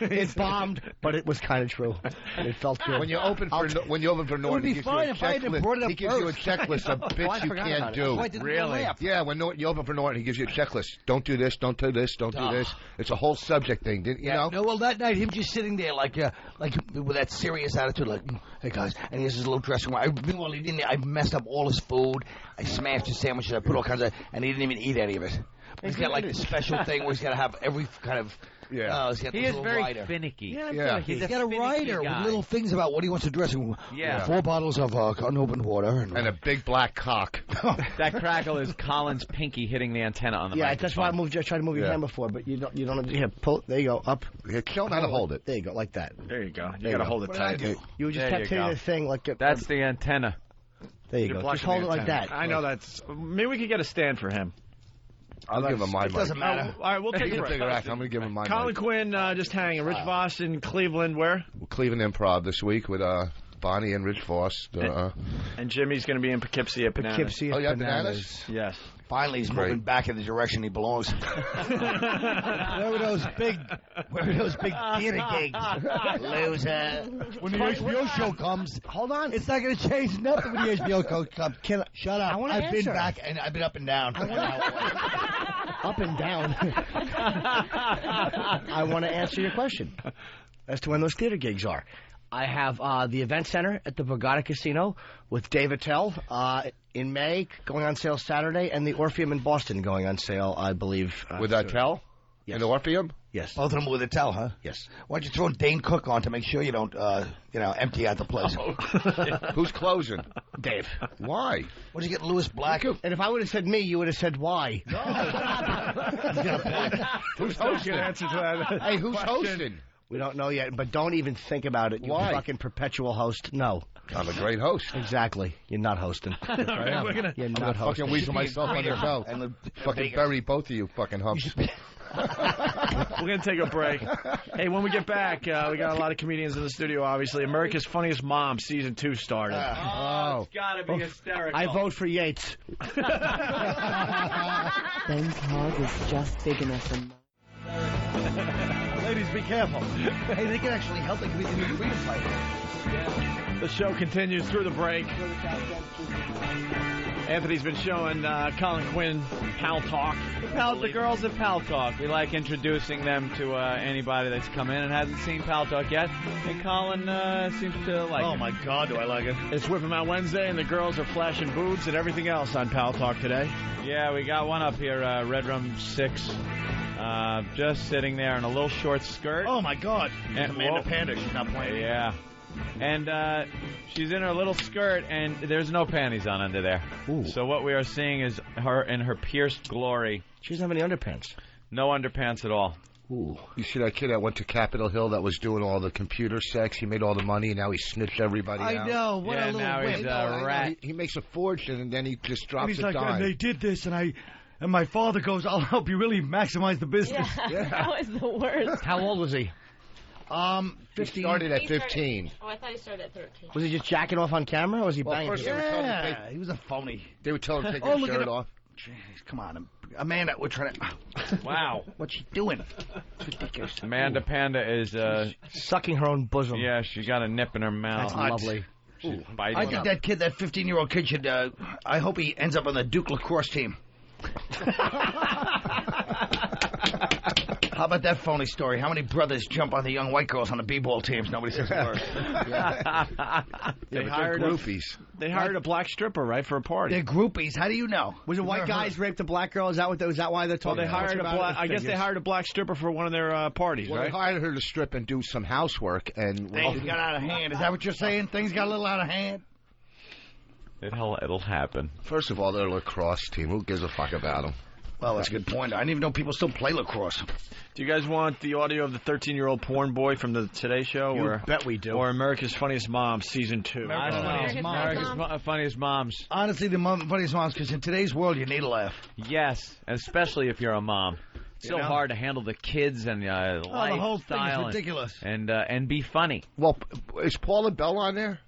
It bombed, but it was kind of true. It felt good. When you open for Norton, be he gives fine you a if I hadn't checklist. brought it up He gives you a first. checklist of I bits you forgot can't about it. do. Why didn't they Really? laugh? Yeah, when you open for Norton, he gives you a checklist. Don't do this, don't do this, don't do this. It's a whole subject thing, you know? No, well, that night, him just sitting there like with that serious attitude, like, hey, guys, and he has his little dressing room. Meanwhile, I messed up all his food. I smashed his sandwiches. I put all kinds of, and he didn't even eat any of it. He's got like this special thing where he's got to have every kind of. Yeah. He's got He this is little very rider. finicky. Yeah. He's He's got a finicky rider guy. with little things about what he wants to dress. Yeah. 4 bottles of unopened water. And a big black cock. That crackle is Colin's pinky hitting the antenna on the Yeah, microphone. that's why I tried to move your hand before, but you don't. Here, pull. There you go. Up. Yeah, show him how to hold it. There you go, like that. There you go. There You got to you hold it tight. You just There kept you hitting go. the thing like That's the antenna. There you You're go. blocking Just hold the it like antenna. that. I know that's. Maybe we could get a stand for him. I'll give him my money. It doesn't matter. All right, we'll take He's a a break. bigger act. I'm going to give him my Colin money. Quinn just hanging. Rich Voss in Cleveland. Where? Cleveland Improv this week with Bonnie and Rich Voss. And Jimmy's going to be in Poughkeepsie at Bananas. Poughkeepsie Oh, at yeah, Bananas. Yes. Finally, he's moving back in the direction he belongs. Where were those big theater gigs? Loser. When the HBO show comes, hold on, it's not going to change nothing when the HBO show comes. Shut up. I've been back and I've been up and down. Up and down. I want to answer your question as to when those theater gigs are. I have the Event Center at the Borgata Casino with Dave Attell in May, going on sale Saturday, and the Orpheum in Boston going on sale, I believe. With Attell? Yes. In the Orpheum? Yes. Both of them with Attell, huh? Yes. Why don't you throw Dane Cook on to make sure you don't, empty out the place? Who's closing? Dave. Why? What did you get, Lewis Black? And if I would have said me, you would have said why. He's got a point. Who's hosting? Answer to that. Hey, who's hosting? We don't know yet, but don't even think about it. You Why? fucking perpetual host. No. I'm a great host. Exactly. You're not hosting. We're gonna. You're I'm not gonna fucking hosting. weasel myself on your show. And Fucking bury both of you fucking humps. We're going to take a break. Hey, when we get back, we got a lot of comedians in the studio, obviously. America's Funniest Mom, Season 2 started. Oh, it's got to be hysterical. I vote for Yates. Ben's hog is just big enough for ladies, be careful. Hey, they can actually help. They can be the new freedom fighter. The show continues through the break. Anthony's been showing Colin Quinn Pal Talk. The girls at Pal Talk. We like introducing them to anybody that's come in and hasn't seen Pal Talk yet. And Colin seems to like it. Oh, my God, do I like it. It's Whip 'em Out Wednesday, and the girls are flashing boobs and everything else on Pal Talk today. Yeah, we got one up here, Red Room 6. Just sitting there in a little short skirt. Oh, my God. And, Amanda Panda, she's not playing. Yeah. And she's in her little skirt, and there's no panties on under there. Ooh. So what we are seeing is her in her pierced glory. She doesn't have any underpants. No underpants at all. Ooh. You see that kid that went to Capitol Hill that was doing all the computer sex? He made all the money, and now he snitched everybody out. I know. What Yeah, a little now he's wimp. a rat. He makes a fortune, and then he just drops And he's a like, dime. and they did this, and my father goes, I'll help you really maximize the business. Yeah, that was the worst. How old was he? 15. He started at 15. Oh, I thought he started at 13. Was he just jacking off on camera, or was he banging? first people? they were telling him to Yeah, he was a phony. They would tell him to take Oh, his look at shirt him. off. Jeez, come on. Amanda, we're trying to... Wow. What's she doing? It's ridiculous. Amanda Panda is, Sucking her own bosom. yeah, she got a nip in her mouth. That's lovely. She's biting I think that kid, that 15-year-old kid should, I hope he ends up on the Duke lacrosse team. How about that phony story? How many brothers jump on the young white girls on the b-ball teams? Nobody says a word. They but hired they're groupies. They hired a black stripper, right, for a party. They're groupies. How do you know? Was it white guys raped a black girl? Is that what? Is that why they're Well, talking? they hired a black. I guess they hired a black stripper for one of their parties, Well, right? they hired her to strip and do some housework, and Things got out of hand. Is that what you're saying? Things got a little out of hand? It'll happen. first of all, they're a lacrosse team. Who gives a fuck about them? Well, that's a good point. I didn't even know people still play lacrosse. Do you guys want the audio of the 13-year-old porn boy from the Today Show, You bet we do. or America's Funniest Mom, Season 2? I don't know. America's America's Funniest Moms. Honestly, the funniest moms, because in today's world, you need a laugh. Yes, especially if you're a mom. It's You so know? hard to handle the kids and Oh, the whole thing is lifestyle ridiculous. and be funny. Well, is Paula Bell on there?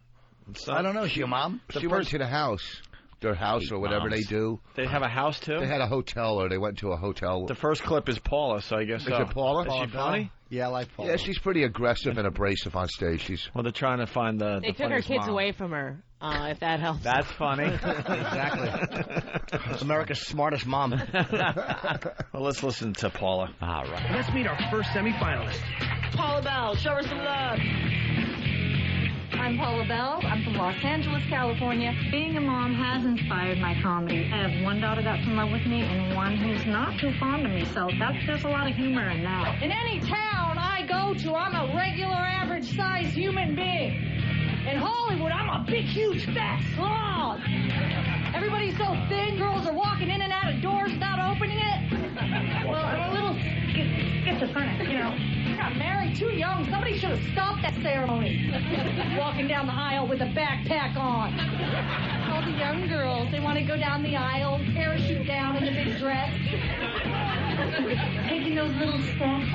I don't know. Is she a mom? She went to the house, their house or whatever moms. they do. They have a house, too? They had a hotel, or they went to a hotel. The first clip is Paula, so I guess Is it Paula? Is she funny? Yeah, I like Paul. Yeah, she's pretty aggressive and abrasive on stage. She's Well, they're trying to find the They took her funniest kids mom. away from her, if that helps. That's funny. Exactly. America's smartest mom. Well, let's listen to Paula. All right. Let's meet our first semifinalist. Paula Bell, show her some love. I'm Paula Bell. I'm from Los Angeles, California. Being a mom has inspired my comedy. I have one daughter that's in love with me and one who's not too fond of me, so there's a lot of humor in that. In any town I go to, I'm a regular, average-sized human being. In Hollywood, I'm a big, huge, fat slob. Everybody's so thin, girls are walking in and out of doors without opening it. Well, I'm a little schizophrenic, you know. I got married too young. Somebody should have stopped that ceremony. Walking down the aisle with a backpack on. Oh, all the young girls. They want to go down the aisle, parachute down in the big dress. Taking those little steps.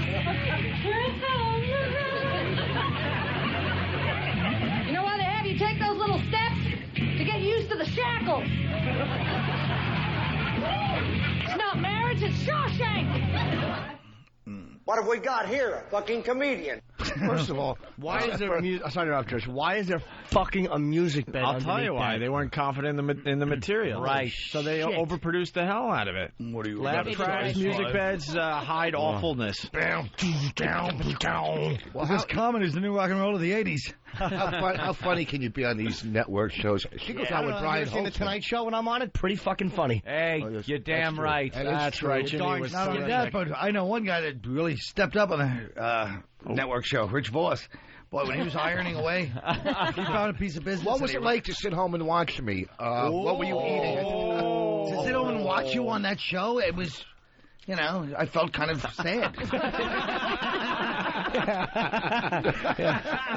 You know why they have you take those little steps? To get used to the shackles. It's not marriage, it's Shawshank. What have we got here? A fucking comedian. First of all, why is there Why is there fucking a music bed? I'll tell you why. They weren't confident in the material. Right. So they overproduced the hell out of it. What do you Laugh tracks, music beds hide awfulness. Well, this comedy is the new rock and roll of the 80s. How funny can you be on these network shows? She goes out with Brian Hope. The Tonight Show when I'm on it, pretty fucking funny. Hey, you're damn right. That's right. Jimmy was Not only that, but I know one guy that really stepped up on the network show, Rich Voss. Boy, when he was ironing away, he found a piece of business. What was it like to sit home and watch me? What were you eating? To sit home and watch you on that show, it was, you know, I felt kind of sad.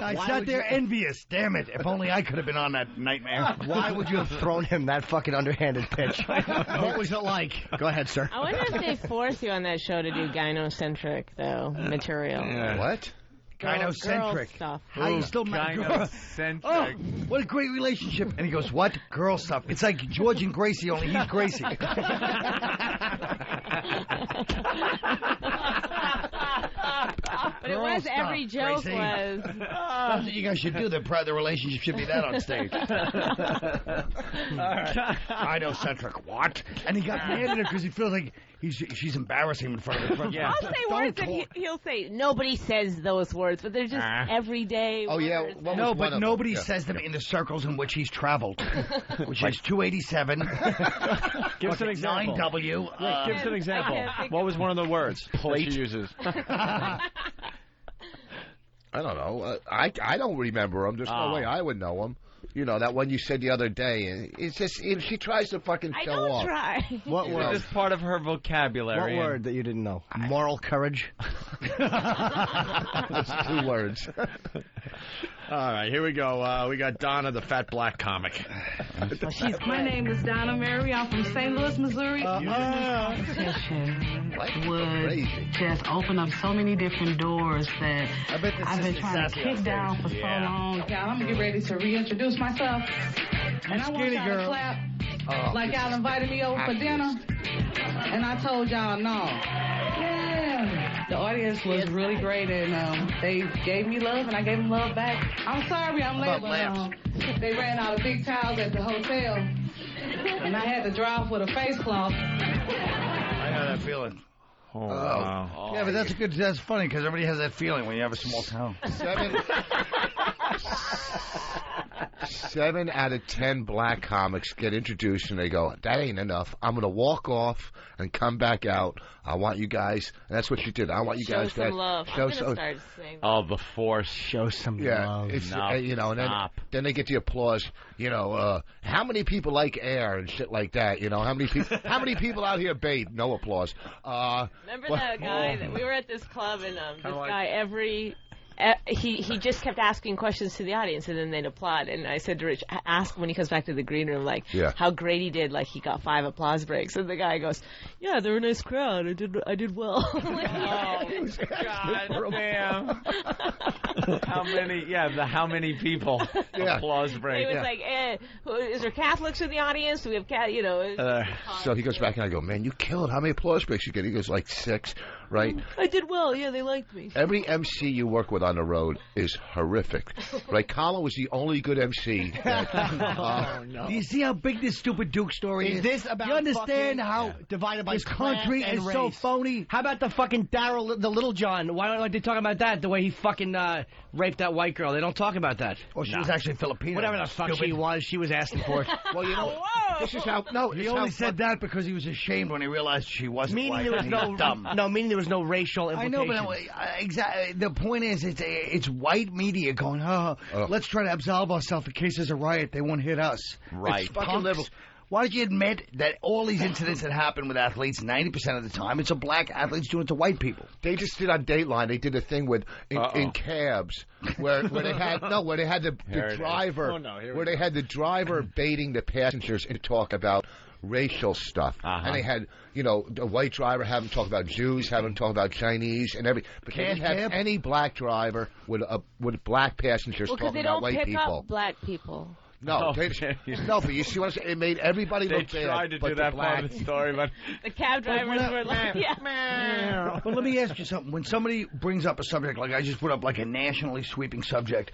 I sat there envious. Damn it. If only I could have been on that nightmare. Why would you have thrown him that fucking underhanded pitch? What was it like? Go ahead, sir. I wonder if they force you on that show to do gynocentric, though, material. What? Gynocentric. Girl stuff. How you still Gynocentric. Oh, what a great relationship. And he goes, what? Girl stuff. It's like George and Gracie, only he's Gracie. But it was every joke Gracie. was. That's what you guys should do. The relationship should be that on stage. Gynocentric. What? And he got mad at her because he feels like she's embarrassing him in front of the I'll say words that he'll say. Nobody says those words, but they're just everyday words. Yeah. No, but nobody says them in the circles in which he's traveled, which is 287. Give us an example. 9W. Give us an example. What was one of the words that she uses? I don't know. I don't remember them. There's no way I would know them. You know, that one you said the other day. It's just, she tries to fucking show off. I don't try. What word? This is part of her vocabulary. What word that you didn't know? Moral courage. That's 2 words. All right, here we go. We got Donna, the fat black comic. My name is Donna Mary. I'm from St. Louis, Missouri. Competition would just open up so many different doors that I've been trying to kick down for so long. Y'all, I'm going to get ready to reintroduce myself. And I want y'all to clap like y'all invited me over for dinner. And I told y'all no. Yeah. The audience was really great, and they gave me love, and I gave them love back. I'm sorry I'm late, but they ran out of big towels at the hotel, and I had to drive with a face cloth. I know that feeling. Oh, wow. Yeah, but that's funny because everybody has that feeling when you have a small town. 7 out of 10 black comics get introduced and they go, that ain't enough. I'm going to walk off and come back out. I want you guys, and that's what she did. I want you guys Show some love. I'm going to start saying that. Oh, the force. Show some love. It's, you know, and then they get the applause. You know, how many people like air and shit like that? You know, how many people out here bathe? No applause. Remember that guy that we were at this club and this guy he just kept asking questions to the audience and then they'd applaud. And I said to Rich, ask him when he comes back to the green room, like how great he did. Like he got 5 applause breaks. And the guy goes, "Yeah, they're a nice crowd. I did well." God damn. How many people? Applause break. It was like, is there Catholics in the audience? Do we have so he goes back and I go, man, you killed. How many applause breaks you get? He goes, like 6, right? I did well. Yeah, they liked me. Every MC you work with on the road is horrific, right? Colin was the only good MC. Do you see how big this stupid Duke story is? Is this about you understand how divided by this country class and is race? so phony? How about the fucking Daryl, the Little John? Why don't they talk about that? The way he fucking raped that white girl. They don't talk about that. Or she was actually Filipino. Whatever the fuck she was, she was asking for it. Well, you know, this is how. No, he only said that because he was ashamed when he realized she wasn't white. There was meaning there was no racial implication. I know, but exactly. The point is, it's white media going, let's try to absolve ourselves in case there's a riot. They won't hit us. Right. It's fucking liberal. Why don't you admit that all these incidents that happen with athletes, 90% of the time, it's a black athletes doing it to white people? They just did on Dateline. They did a thing with in cabs where they had the driver they had the driver baiting the passengers to talk about racial stuff, and they had the white driver have him talk about Jews, have him talk about Chinese and everything. But they didn't have any black driver with black passengers talking about white people. Well, because they don't pick up black people. No, no, but you see what I'm saying? It made everybody look bad. They tried to do that part of the story, but the cab drivers were like, yeah. Well, let me ask you something. When somebody brings up a subject, like I just put up like a nationally sweeping subject,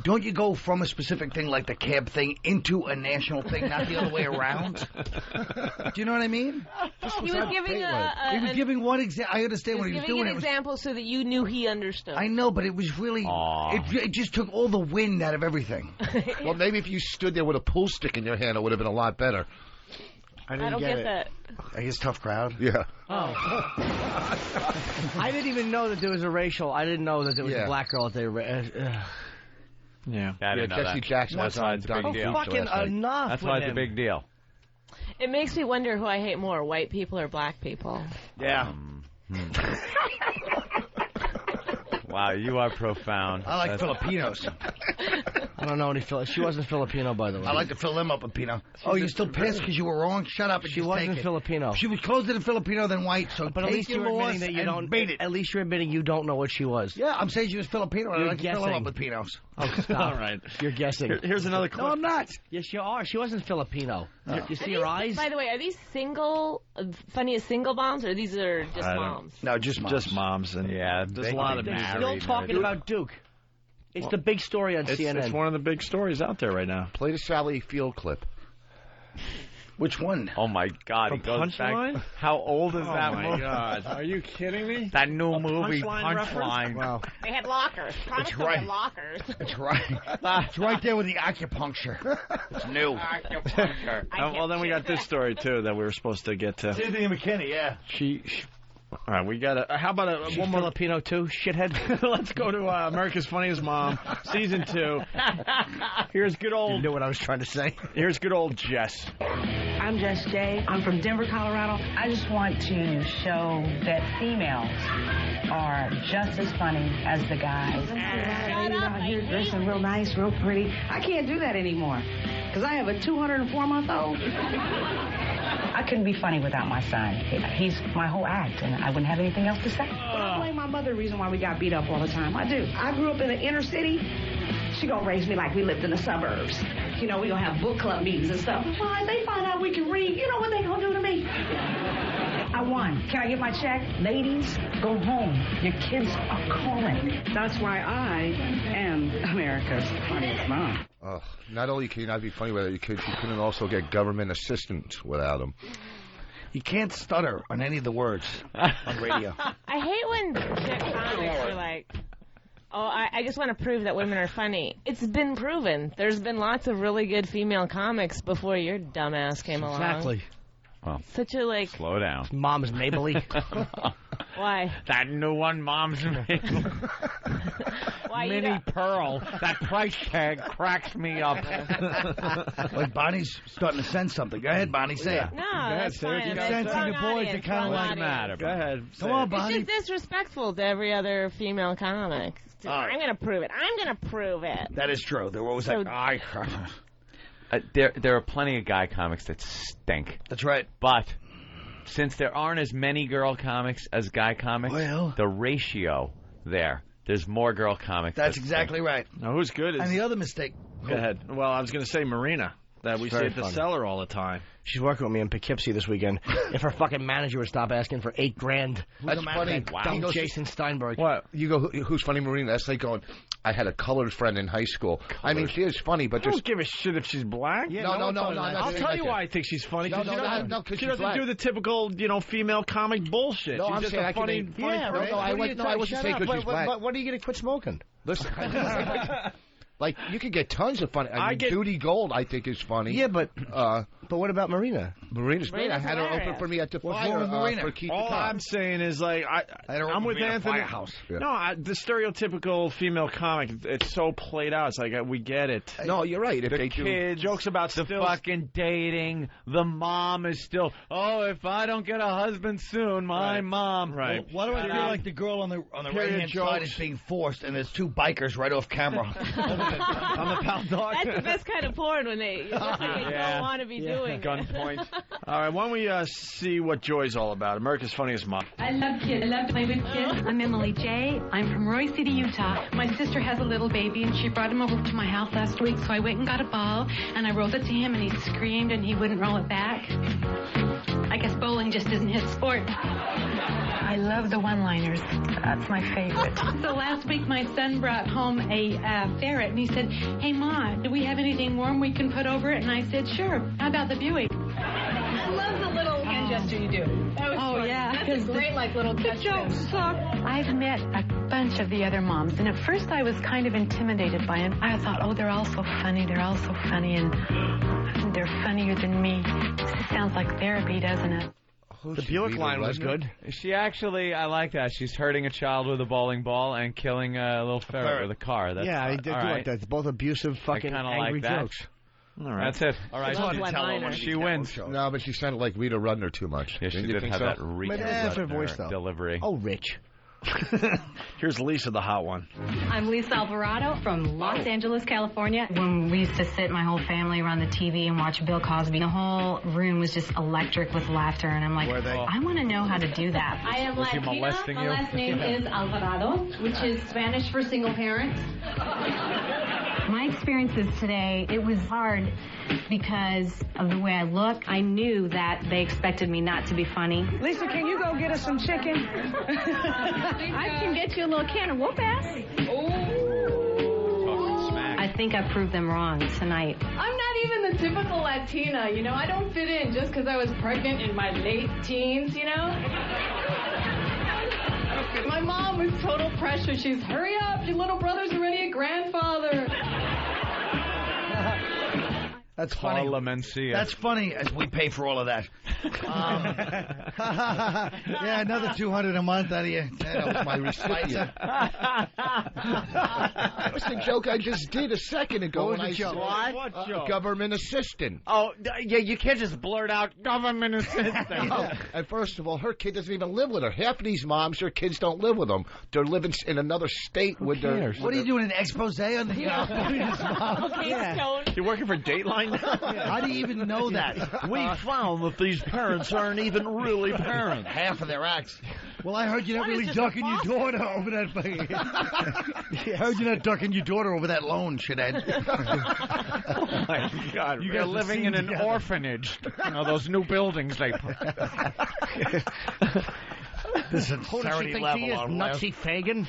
don't you go from a specific thing like the cab thing into a national thing, not the other way around? Do you know what I mean? He was giving he was giving one example. I understand what he was doing. Giving an example so that you knew he understood. I know, but it was really, it just took all the wind out of everything. Well, maybe if you stood there with a pool stick in your hand, it would have been a lot better. I don't get that. I guess tough crowd. Yeah. Oh. I didn't even know that there was a racial. I didn't know that there was a black girl. Yeah, I didn't know Jesse that. Jackson. That's why it's a big deal. Fucking enough. That's why it's a big deal. It makes me wonder who I hate more, white people or black people. Yeah. Wow, you are profound. I like Filipinos. I don't know any She wasn't Filipino, by the way. I like to fill them up with Pino. Oh, you're still pissed because you were wrong? Shut up and She wasn't Filipino. She was closer to Filipino than white, so but at least you're admitting that you don't. Beat it. At least you're admitting you don't know what she was. Yeah, I'm saying she was Filipino. And I like to fill them up with Pinos. Oh, stop. All right. You're guessing. Here's another clip. No, I'm not. Yes, you are. She wasn't Filipino. You see her eyes? By the way, are these funniest single moms, or these are just moms? No, just moms. Just moms. And there's a lot of They're still talking about Duke. It's the big story on CNN. It's one of the big stories out there right now. Play the Sally Field clip. Which one? Oh, my God. The He goes Punchline? back. How old is that movie? Oh, my God. Are you kidding me? That new movie, Punchline. Wow. They had lockers. Promise That's they right. had lockers. That's right. It's right there with the acupuncture. It's new. Well, then we got this story, too, that we were supposed to get to. Cynthia McKinney, yeah. All right, we got how about one more Filipino too, shithead? Let's go to America's Funniest Mom, Season 2. Here's good old... You knew what I was trying to say. Here's good old Jess. I'm Jess J. I'm from Denver, Colorado. I just want to show that females are just as funny as the guys. Shut up. Out here dressing real nice, real pretty. I can't do that anymore because I have a 204-month-old. I couldn't be funny without my son. He's my whole act, and I wouldn't have anything else to say. I blame my mother the reason why we got beat up all the time. I do. I grew up in the inner city. She gonna raise me like we lived in the suburbs. You know, we gonna have book club meetings and stuff. Why? They find out we can read. You know what they gonna do to me? I won. Can I get my check? Ladies, go home. Your kids are calling. That's why I am America's Funniest Mom. Not only can you not be funny without your kids, you couldn't also get government assistance without them. You can't stutter on any of the words on radio. I hate when chick comics are like, oh, I just want to prove that women are funny. It's been proven. There's been lots of really good female comics before your dumbass came along. Exactly. Well, such a, like... Slow down. Mom's Mabley. Why? That new one, Mom's Mabley. Why Mini Pearl. That price tag cracks me up. Like Bonnie's starting to sense something. Go ahead, Bonnie, say it. No, that's fine. You're sensing the boys are kind of like matter. Go ahead. Come on, Bonnie. It's just disrespectful to every other female comic. I'm going to prove it. I'm going to prove it. That is true. They're always like, there are plenty of guy comics that stink. That's right. But since there aren't as many girl comics as guy comics, the ratio there's more girl comics. That's exactly right. Now, who's good? And the other mistake. Go ahead. Well, I was going to say Marina, that we see at the cellar all the time. She's working with me in Poughkeepsie this weekend. If her fucking manager would stop asking for $8,000. That's funny. Wow. Jason Steinberg. What? You go, who's funny, Marina? That's like going, I had a colored friend in high school. I mean, she is funny, but I don't give a shit if she's black. Yeah, no. I'll tell you why I think she's funny. No, she doesn't do the typical, female comic bullshit. No, she's I'm just saying a funny person. I wasn't saying because she's black. But when are you going to quit smoking? Listen, like, you could get tons of funny. I mean, Duty Gold, I think, is funny. Yeah, but But what about Marina? Marina's great. I had her open for me at the Fire for Keith All I'm saying is, like, I'm with Anthony. Yeah. No, the stereotypical female comic, it's so played out. It's like, we get it. No, you're right. If the they kids, jokes about the fucking dating, the mom is still, if I don't get a husband soon, my mom. Right. Well, why do I feel like the girl on the right-hand side is being forced, and there's two bikers right off camera. On the pound dog. That's the best kind of porn when they look like they don't want to be doing Gunpoint. All right, why don't we see what Joy's all about? America's Funniest Mom. I love kids. I love to play with kids. I'm Emily J. I'm from Roy City, Utah. My sister has a little baby, and she brought him over to my house last week, so I went and got a ball, and I rolled it to him, and he screamed, and he wouldn't roll it back. I guess bowling just isn't his sport. I love the one-liners. That's my favorite. So last week, my son brought home a ferret, and he said, "Hey, Ma, do we have anything warm we can put over it?" And I said, "Sure. How about the Buick?" I love the little hand gesture you do. That was fun. Yeah. That's a great, little catch. jokes suck. I've met a bunch of the other moms, and at first I was kind of intimidated by them. I thought, they're all so funny, and they're funnier than me. This sounds like therapy, doesn't it? The Buick line was good. She actually, I like that. She's hurting a child with a bowling ball and killing a little ferret with a car. That's, they do like that. It's both abusive, fucking angry jokes. All right. That's it. All right. She wins. No, but she sounded like Rita Rudner too much. Yeah, she did have that Rita Rudner delivery. Oh, Rich. Here's Lisa, the hot one. I'm Lisa Alvarado from Los Angeles, California. When we used to sit, my whole family, around the TV and watch Bill Cosby, the whole room was just electric with laughter, and I'm like, I want to know how to do that. I am Latina. My last name is Alvarado, which is Spanish for single parents. My experiences today, it was hard because of the way I look. I knew that they expected me not to be funny. Lisa, can you go get us some chicken? I can get you a little can of whoop-ass. I think I proved them wrong tonight. I'm not even the typical Latina, I don't fit in just because I was pregnant in my late teens, My mom was total pressure. She's, hurry up, your little brother's already a grandfather. That's funny. That's funny as we pay for all of that. Yeah, another $200 a month out of you. That was my recipient. That was the joke I just did a second ago. What was the joke? What joke? Government assistant. Oh, yeah, you can't just blurt out government assistant. No. And first of all, her kid doesn't even live with her. Half of these moms, their kids don't live with them. They're living in another state with their... What are you doing, an expose on the mom? You're working for Dateline now? How do you even know that? We found that these parents aren't even really parents. Half of their acts. Well, I heard you're not really ducking your daughter over that fucking... I heard you're not ducking your daughter over that loan, shithead. Oh, my God. You're living in an orphanage. Those new buildings they put. This sincerity level on Nutsy Fagan.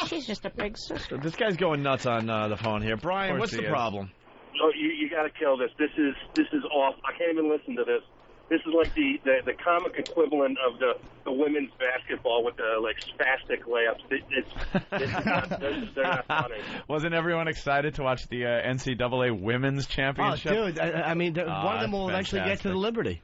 She's just a big sister. This guy's going nuts on the phone here. Brian, what's the problem? Oh, you got to kill this. This is awful. I can't even listen to this. This is like the comic equivalent of the women's basketball with the spastic layups. They're not funny. Wasn't everyone excited to watch the NCAA Women's Championship? Oh, dude, I mean, one of them will eventually get to the Liberty.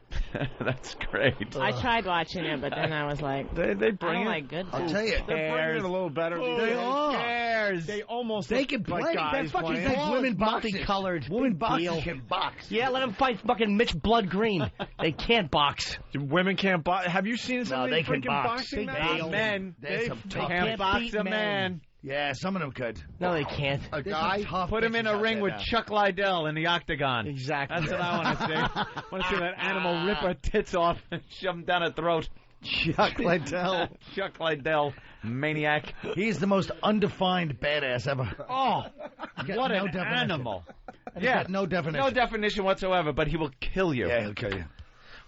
That's great. I tried watching it, but then I was like, they bring it. Oh my goodness. I'll tell you, they're bringing it a little better. They are. They almost they can play. like guys That fucking playing. Women multicolored. Women boxers can box. Yeah, let them fight fucking Mitch Blood Green. They can't box. Women can't box. Have you seen some of they these can freaking box. boxing matches? Men. They can't box a man. Yeah, some of them could. No, they can't. A guy? Put him in a ring with Chuck Liddell in the octagon. Exactly. That's what I want to see. I want to see that animal rip her tits off and shove them down her throat. Chuck Liddell. Chuck Liddell, maniac. He's the most undefined badass ever. Oh, what an animal. Yeah, no definition. No definition whatsoever, but he will kill you. Yeah, he'll kill you.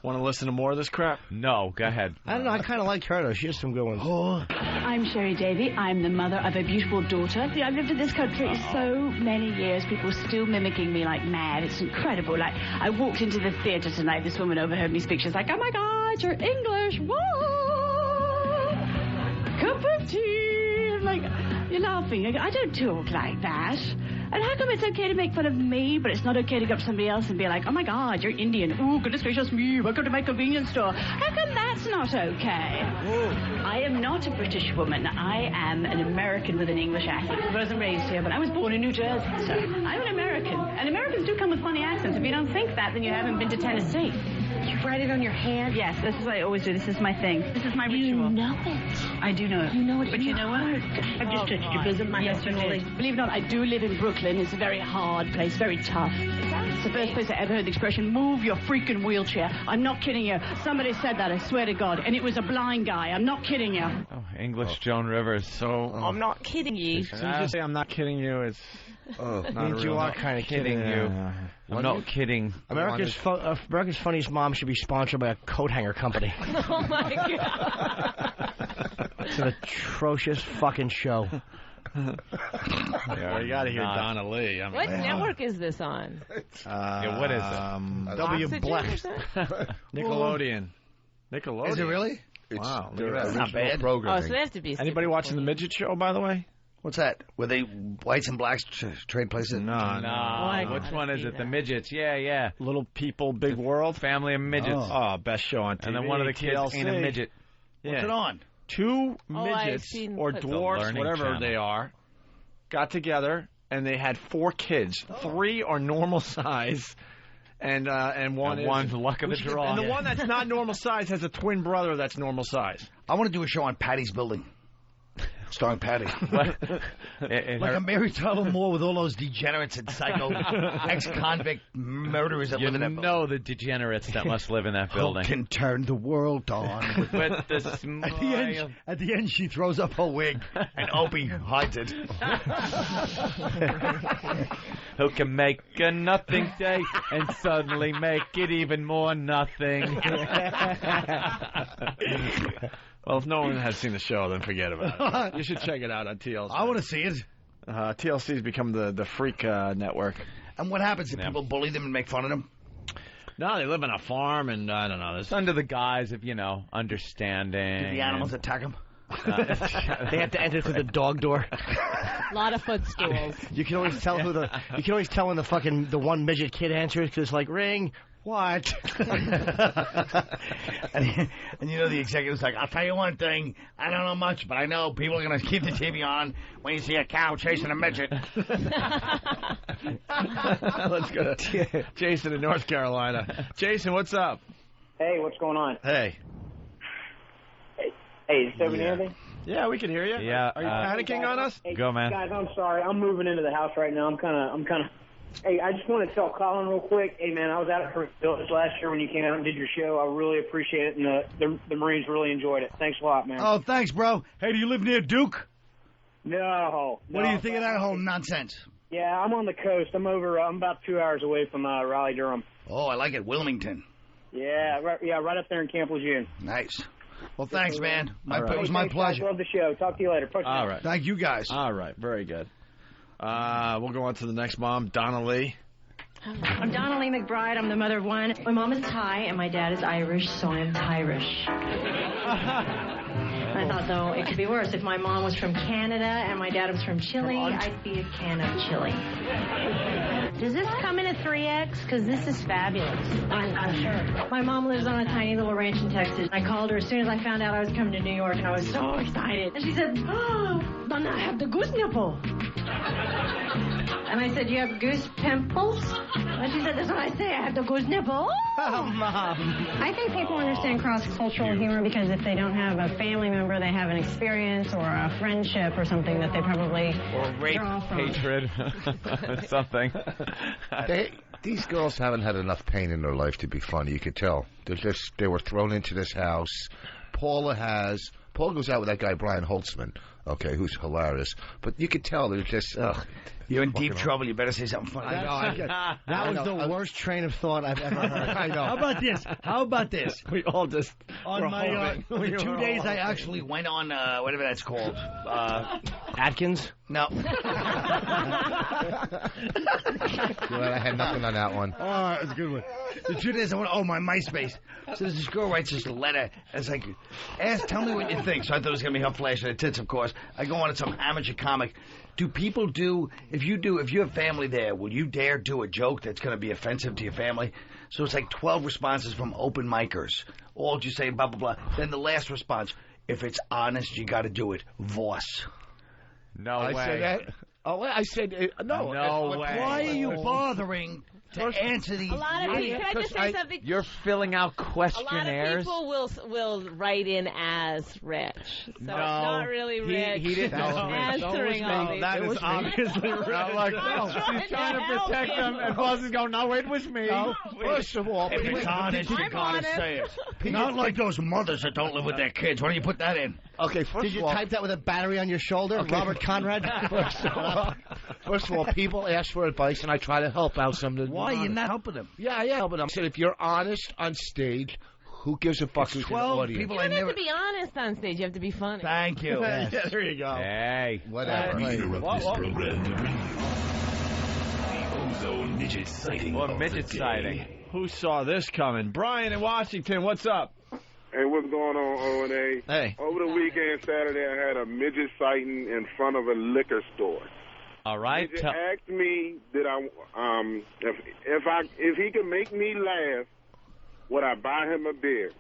Want to listen to more of this crap? No, go ahead. I don't know. I kind of like her, though. She has some good ones. Oh. I'm Sherry Davy. I'm the mother of a beautiful daughter. I've lived in this country so many years. People still mimicking me like mad. It's incredible. Like, I walked into the theater tonight. This woman overheard me speak. She's like, oh, my God, you're English. Whoa. Cup of tea. I'm like, you're laughing. I don't talk like that. And how come it's okay to make fun of me, but it's not okay to go up to somebody else and be like, oh my God, you're Indian. Ooh, goodness gracious me, welcome to my convenience store. How come that's not okay? I am not a British woman. I am an American with an English accent. I wasn't raised here, but I was born in New Jersey, so I'm an American. And Americans do come with funny accents. If you don't think that, then you haven't been to Tennessee. You write it on your hand? Yes, this is what I always do. This is my thing. This is my ritual. You know it. I do know it. You know it. But you know what? I've just touched your bosom. My husband did. Believe it or not, I do live in Brooklyn. It's a very hard place, very tough. It's the first place I ever heard the expression, move your freaking wheelchair. I'm not kidding you. Somebody said that, I swear to God. And it was a blind guy. I'm not kidding you. Oh, English Joan Rivers. So I'm not kidding you. So you just say I'm not kidding you. It's not you are kind of kidding you. I'm not kidding. America's Funniest Mom should be sponsored by a coat hanger company. Oh, my God. It's an atrocious fucking show. Yeah, you got to hear Donna Lee. I mean, what network is this on? What is it? W Black. Nickelodeon. Nickelodeon. Is it really? Wow. It's not bad. Oh, so they have to be. Anybody watching the midget show, by the way? What's that? Where they whites and blacks trade places? No. Which one is it? The midgets. Yeah. Little People, Big World. Family of midgets. Oh, best show on TV. And then one of the kids TLC. ain't a midget. What's it on? Two midgets or dwarfs, whatever channel. they are, got together and they had 4 kids. 3 are normal size, and one is luck of the draw. And the one that's not normal size has a twin brother that's normal size. I want to do a show on Patty's Building. Starring Patty. Like a Mary Tyler Moore with all those degenerates and psycho ex-convict murderers that live in that building. You know the degenerates that must live in that building. Who can turn the world on. With the smile. At the end, she throws up her wig, and Opie hides it. Who can make a nothing day and suddenly make it even more nothing. Well, if no one has seen the show, then forget about it. You should check it out on TLC. I want to see it. TLC's become the freak network. And what happens if people bully them and make fun of them? No, they live on a farm, and I don't know. It's under the guise of, understanding. Do the animals attack them? They have to enter through the dog door. A lot of footstools. You can always tell when the one midget kid answers because it's like, ring. What? and the executive's like, I'll tell you one thing. I don't know much, but I know people are going to keep the TV on when you see a cow chasing a midget. Let's go to Jason in North Carolina. Jason, what's up? Hey, what's going on? Hey. Hey, is this anything? Yeah, we can hear you. Yeah. Are you panicking on us? Hey, go, man. Guys, I'm sorry. I'm moving into the house right now. I'm kind of. Hey, I just want to tell Colin real quick. Hey, man, I was out at Village last year when you came out and did your show. I really appreciate it, and the Marines really enjoyed it. Thanks a lot, man. Oh, thanks, bro. Hey, do you live near Duke? No. What do you think of that whole nonsense? Yeah, I'm on the coast. I'm about 2 hours away from Raleigh, Durham. Oh, I like it. Wilmington. Yeah, right up there in Camp Lejeune. Nice. Well, thanks, man. It was my pleasure. I love the show. Talk to you later. All right. Thank you, guys. All right. Very good. We'll go on to the next mom, Donna Lee. I'm Donna Lee McBride. I'm the mother of one. My mom is Thai, and my dad is Irish, so I'm Irish. I thought, though, it could be worse. If my mom was from Canada and my dad was from Chile, I'd be a can of chili. Does this come in a 3X? Because this is fabulous. I'm sure. My mom lives on a tiny little ranch in Texas. I called her as soon as I found out I was coming to New York, and I was so excited. And she said, oh, Donna, I have the goose nipple. And I said, you have goose pimples? And she said, that's what I say, I have the goose nipple. Oh, Mom. I think people understand cross-cultural humor because if they don't have a family member, they have an experience or a friendship or something that they probably draw from. Hatred, something. These girls haven't had enough pain in their life to be funny. You could tell. They were thrown into this house. Paula goes out with that guy Brian Holtzman, okay, who's hilarious. But you could tell they're just. You're in deep trouble. You better say something funny. That was the worst train of thought I've ever heard. I know. How about this? We all just on my 2 days I actually went on whatever that's called, Atkins? No. I had nothing on that one. Oh, that's a good one. The truth is, I went, my MySpace. So this girl writes this letter. It's like, tell me what you think. So I thought it was going to be her flashing her tits, of course. I go on to some amateur comic. Do people if you have family there, will you dare do a joke that's going to be offensive to your family? So it's like 12 responses from open micers. All just saying blah, blah, blah. Then the last response, if it's honest, you got to do it. Voss. No way. I said that. Oh, I said no. No way. Why are you bothering to answer these? A lot of people. Can I just say something? You're filling out questionnaires. A lot of people will write in as Rich. So it's not really Rich. He didn't know. Answering all these. That is obviously Rich. She's trying to protect him, and Boss is going, no, it was me. No, first of all, if it's honest, you gotta say it. Not like those mothers that don't live with their kids. Why don't you put that in? Okay, first Did you of all, type that with a battery on your shoulder, Robert Conrad? First of all, people ask for advice, and I try to help out some of them. Why are you not helping them? Yeah, helping them. I said, if you're honest on stage, who gives a fuck who's in the audience? You don't have to be honest on stage. You have to be funny. Thank you. Yeah, there you go. Hey. Whatever. Midget sighting. Or midget sighting. Who saw this coming? Brian in Washington, what's up? Hey, what's going on, O&A? Hey. Over the weekend, Saturday, I had a midget sighting in front of a liquor store. All right. Midget asked me that if he could make me laugh, would I buy him a beer?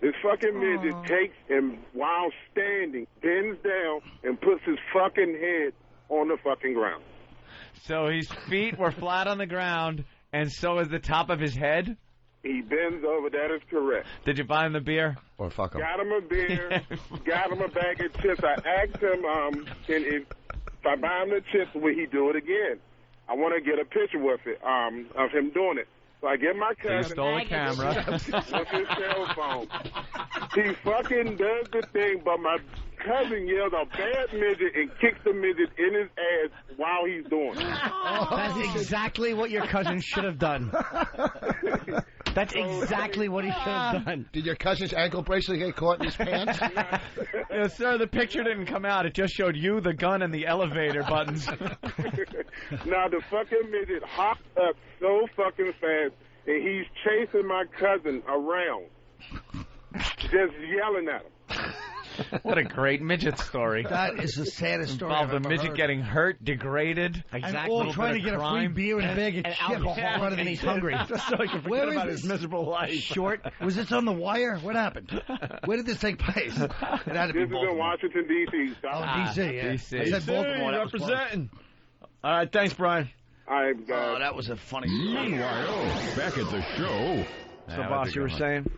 This fucking midget takes and while standing, bends down and puts his fucking head on the fucking ground. So his feet were flat on the ground, and so is the top of his head? He bends over. That is correct. Did you buy him the beer? Or fuck him? Got him a beer. Got him a bag of chips. I asked him, if I buy him the chips, will he do it again? I want to get a picture with it, of him doing it. So I get my cousin. You stole a camera. With his cell phone. He fucking does the thing, but my cousin yells a bad midget and kicks the midget in his ass while he's doing it. That's exactly what your cousin should have done. That's exactly what he should have done. Did your cousin's ankle bracelet get caught in his pants? Yeah, sir, the picture didn't come out. It just showed you, the gun, and the elevator buttons. Now, the fucking midget hopped up so fucking fast, and he's chasing my cousin around, just yelling at him. What a great midget story. That is the saddest story I've Involved a ever midget heard. getting hurt, degraded. Exactly. And all trying to get a free beer and a bag of chips rather than he's hungry. Just so he can forget about his miserable life. Short. Was this on the wire? What happened? Where did this take place? It had to be This is in Washington, D.C. D.C., yeah. D.C. I said Baltimore. That was representing. All right, thanks, Brian. Oh, that was a funny Meanwhile, back at the show. So, boss, you were saying?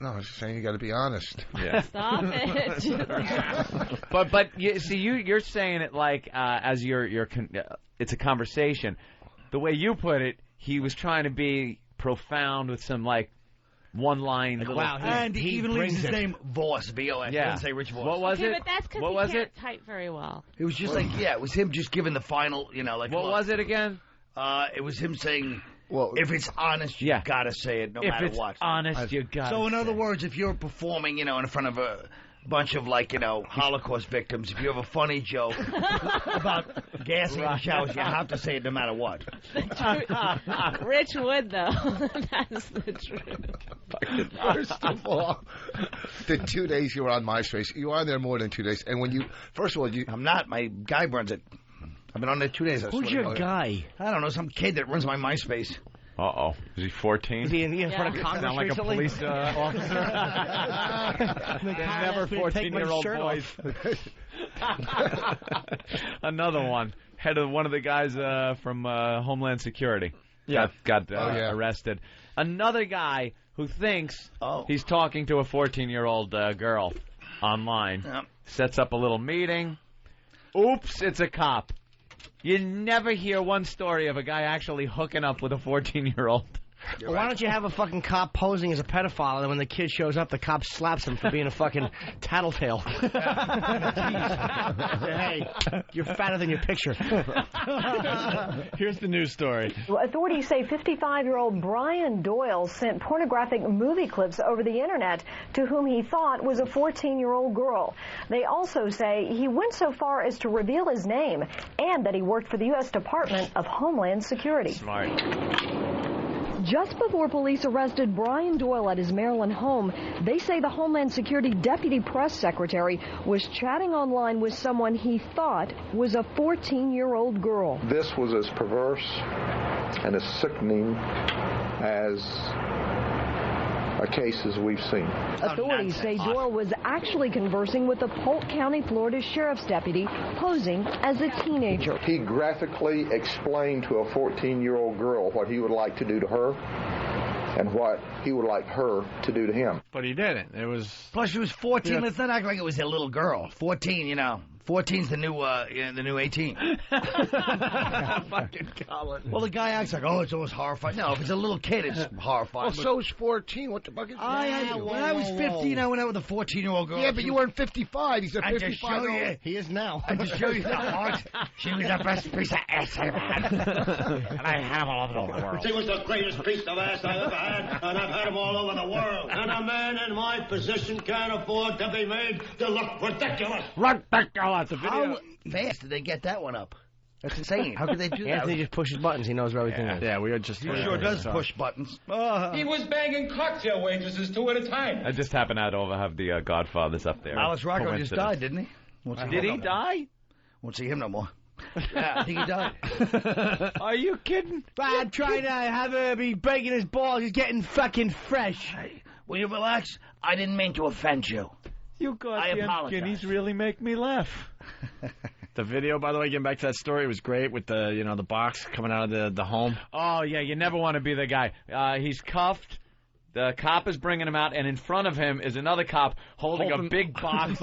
No, I was just saying you got to be honest. Yeah. Stop it. But you see, you're saying it like as it's a conversation. The way you put it, he was trying to be profound with some like one-line. Wow, and he even leaves his name Voss, V-O-S. Yeah. Didn't say Rich Voss. What was Okay, it? but that's because What he was can't it? type very well. It was just like, it was him just giving the final, like. What was it again? It was him saying, well, if it's honest, you gotta say it no matter If it's what. honest, you gotta So in other words, if you're performing, in front of a bunch of Holocaust victims, if you have a funny joke about gassing in showers, you have to say it no matter what. Rich would, though. That's the truth. First of all, the 2 days you were on MySpace, you were on there more than 2 days. And when first of all, I'm not. My guy runs it. I've been on there 2 days. Who's your guy? I don't know. Some kid that runs my MySpace. Uh-oh. Is he 14? Is he in front of Congress Sound like recently? a police officer. They're never 14-year-old boys. Another one. Head of one of the guys from Homeland Security. Got arrested. Another guy who thinks he's talking to a 14-year-old girl online. Sets up a little meeting. Oops, it's a cop. You never hear one story of a guy actually hooking up with a 14-year-old. Well, why don't you have a fucking cop posing as a pedophile, and then when the kid shows up, the cop slaps him for being a fucking tattletale. Hey, you're fatter than your picture. Here's the news story. Authorities say 55-year-old Brian Doyle sent pornographic movie clips over the internet to whom he thought was a 14-year-old girl. They also say he went so far as to reveal his name and that he worked for the U.S. Department of Homeland Security. Smart. Just before police arrested Brian Doyle at his Maryland home, they say the Homeland Security Deputy Press Secretary was chatting online with someone he thought was a 14-year-old girl. This was as perverse and as sickening as a case as we've seen. Authorities say Doyle was actually conversing with the Polk County, Florida Sheriff's deputy, posing as a teenager. He graphically explained to a 14-year-old girl what he would like to do to her and what he would like her to do to him. But he didn't. It was... Plus, she was 14. Yeah. Let's not act like it was a little girl. 14, you know. 14's the new 18. Fucking Colin. Well, the guy acts like, oh, it's always horrifying. No, if it's a little kid, it's horrifying. Well, so's 14. What the fuck is that? When I was 15, I went out with a 14-year-old girl. Yeah, but you weren't 55. He's a I just 55 show you. He is now. I just show you the heart. She was the best piece of ass I ever had. And I had them all over the world. She was the greatest piece of ass I ever had, and I've had them all over the world. And a man in my position can't afford to be made to look ridiculous. Ridiculous. The video. How fast did they get that one up? That's insane. How could they do that? Anthony just pushes buttons. He knows where everything is. Yeah, we are just... He sure does push buttons. He was banging cocktail waitresses 2 at a time. I just happen to have the Godfathers up there. Alice Rocco just died, didn't he? Did he die? Won't see him no more. Yeah, I think he died. Are you kidding? I'm trying to have her be breaking his balls. He's getting fucking fresh. Hey, will you relax? I didn't mean to offend you. You goddamn guineas really make me laugh. The video, by the way, getting back to that story, it was great with the the box coming out of the home. Oh yeah, you never want to be the guy. He's cuffed. The cop is bringing him out, and in front of him is another cop holding a big box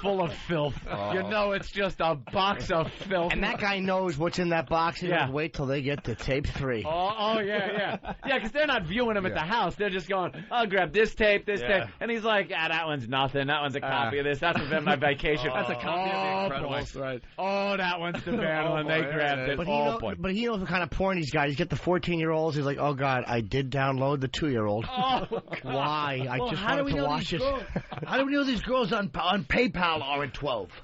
full of filth. Oh. You know it's just a box of filth. And that guy knows what's in that box. He doesn't wait till they get to tape 3. Oh yeah. Yeah, because they're not viewing him at the house. They're just going, I'll grab this tape, this tape. And he's like, that one's nothing. That one's a copy of this. That's within my vacation. That's a copy of The Incredibles. Right. Oh, that one's the bad one. They grabbed it. But he knows what kind of porn he's got. He's got the 14-year-olds. He's like, oh, God, I did download the 2-year-old. Oh, why? I just wanted to watch it. How do we know these girls on PayPal are at 12? First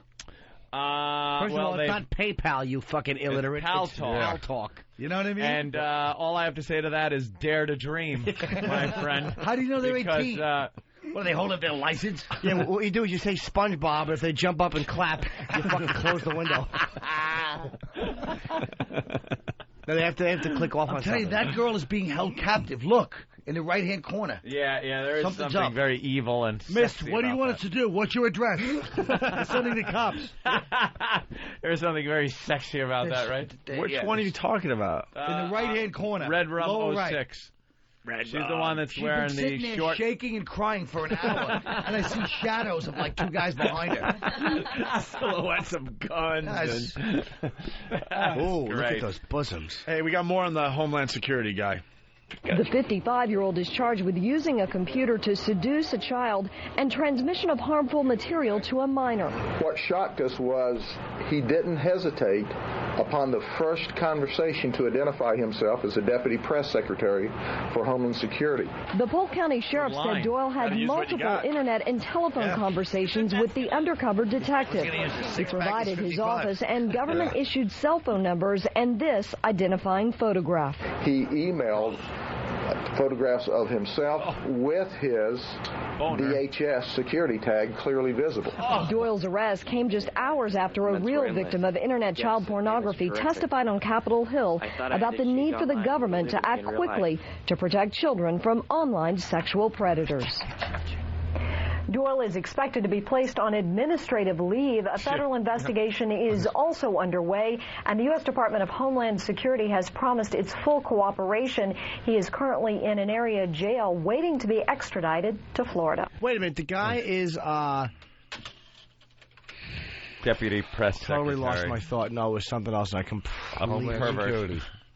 of all, it's not PayPal, you fucking illiterate. Pal It's Talk. Pal Talk. You know what I mean? And all I have to say to that is dare to dream, my friend. How do you know they're 18? What, do they hold up their license? Yeah, what you do is you say SpongeBob, but if they jump up and clap, you fucking close the window. No, they have to click off on I'll tell you, that girl is being held captive. Look, in the right-hand corner. Yeah, there is Something's something up. very evil and Miss, sexy what do you about want that. us to do? What's your address? We're sending the cops. There's something very sexy about that, right? Which one are you talking about? In the right-hand corner. Red Rum Lower 06. right. She's the one that's She's wearing been sitting the there short... shaking and crying for an hour, and I see shadows of like 2 guys behind her. Silhouettes of guns. Yes. Oh, look great. at those bosoms. Hey, we got more on the Homeland Security guy. The 55-year-old is charged with using a computer to seduce a child and transmission of harmful material to a minor. What shocked us was he didn't hesitate upon the first conversation to identify himself as a deputy press secretary for Homeland Security. The Polk County Sheriff said Doyle had multiple internet and telephone conversations with the undercover detective. He provided his office and government-issued cell phone numbers and this identifying photograph. He emailed photographs of himself with his DHS security tag clearly visible. Doyle's arrest came just hours after a real victim of internet child pornography testified on Capitol Hill about the need for the government to act quickly to protect children from online sexual predators. Doyle is expected to be placed on administrative leave. A federal investigation is also underway, and the U.S. Department of Homeland Security has promised its full cooperation. He is currently in an area jail waiting to be extradited to Florida. Wait a minute, the guy is Deputy Press totally Secretary. lost my thought. No, it was something else. I completely pervert.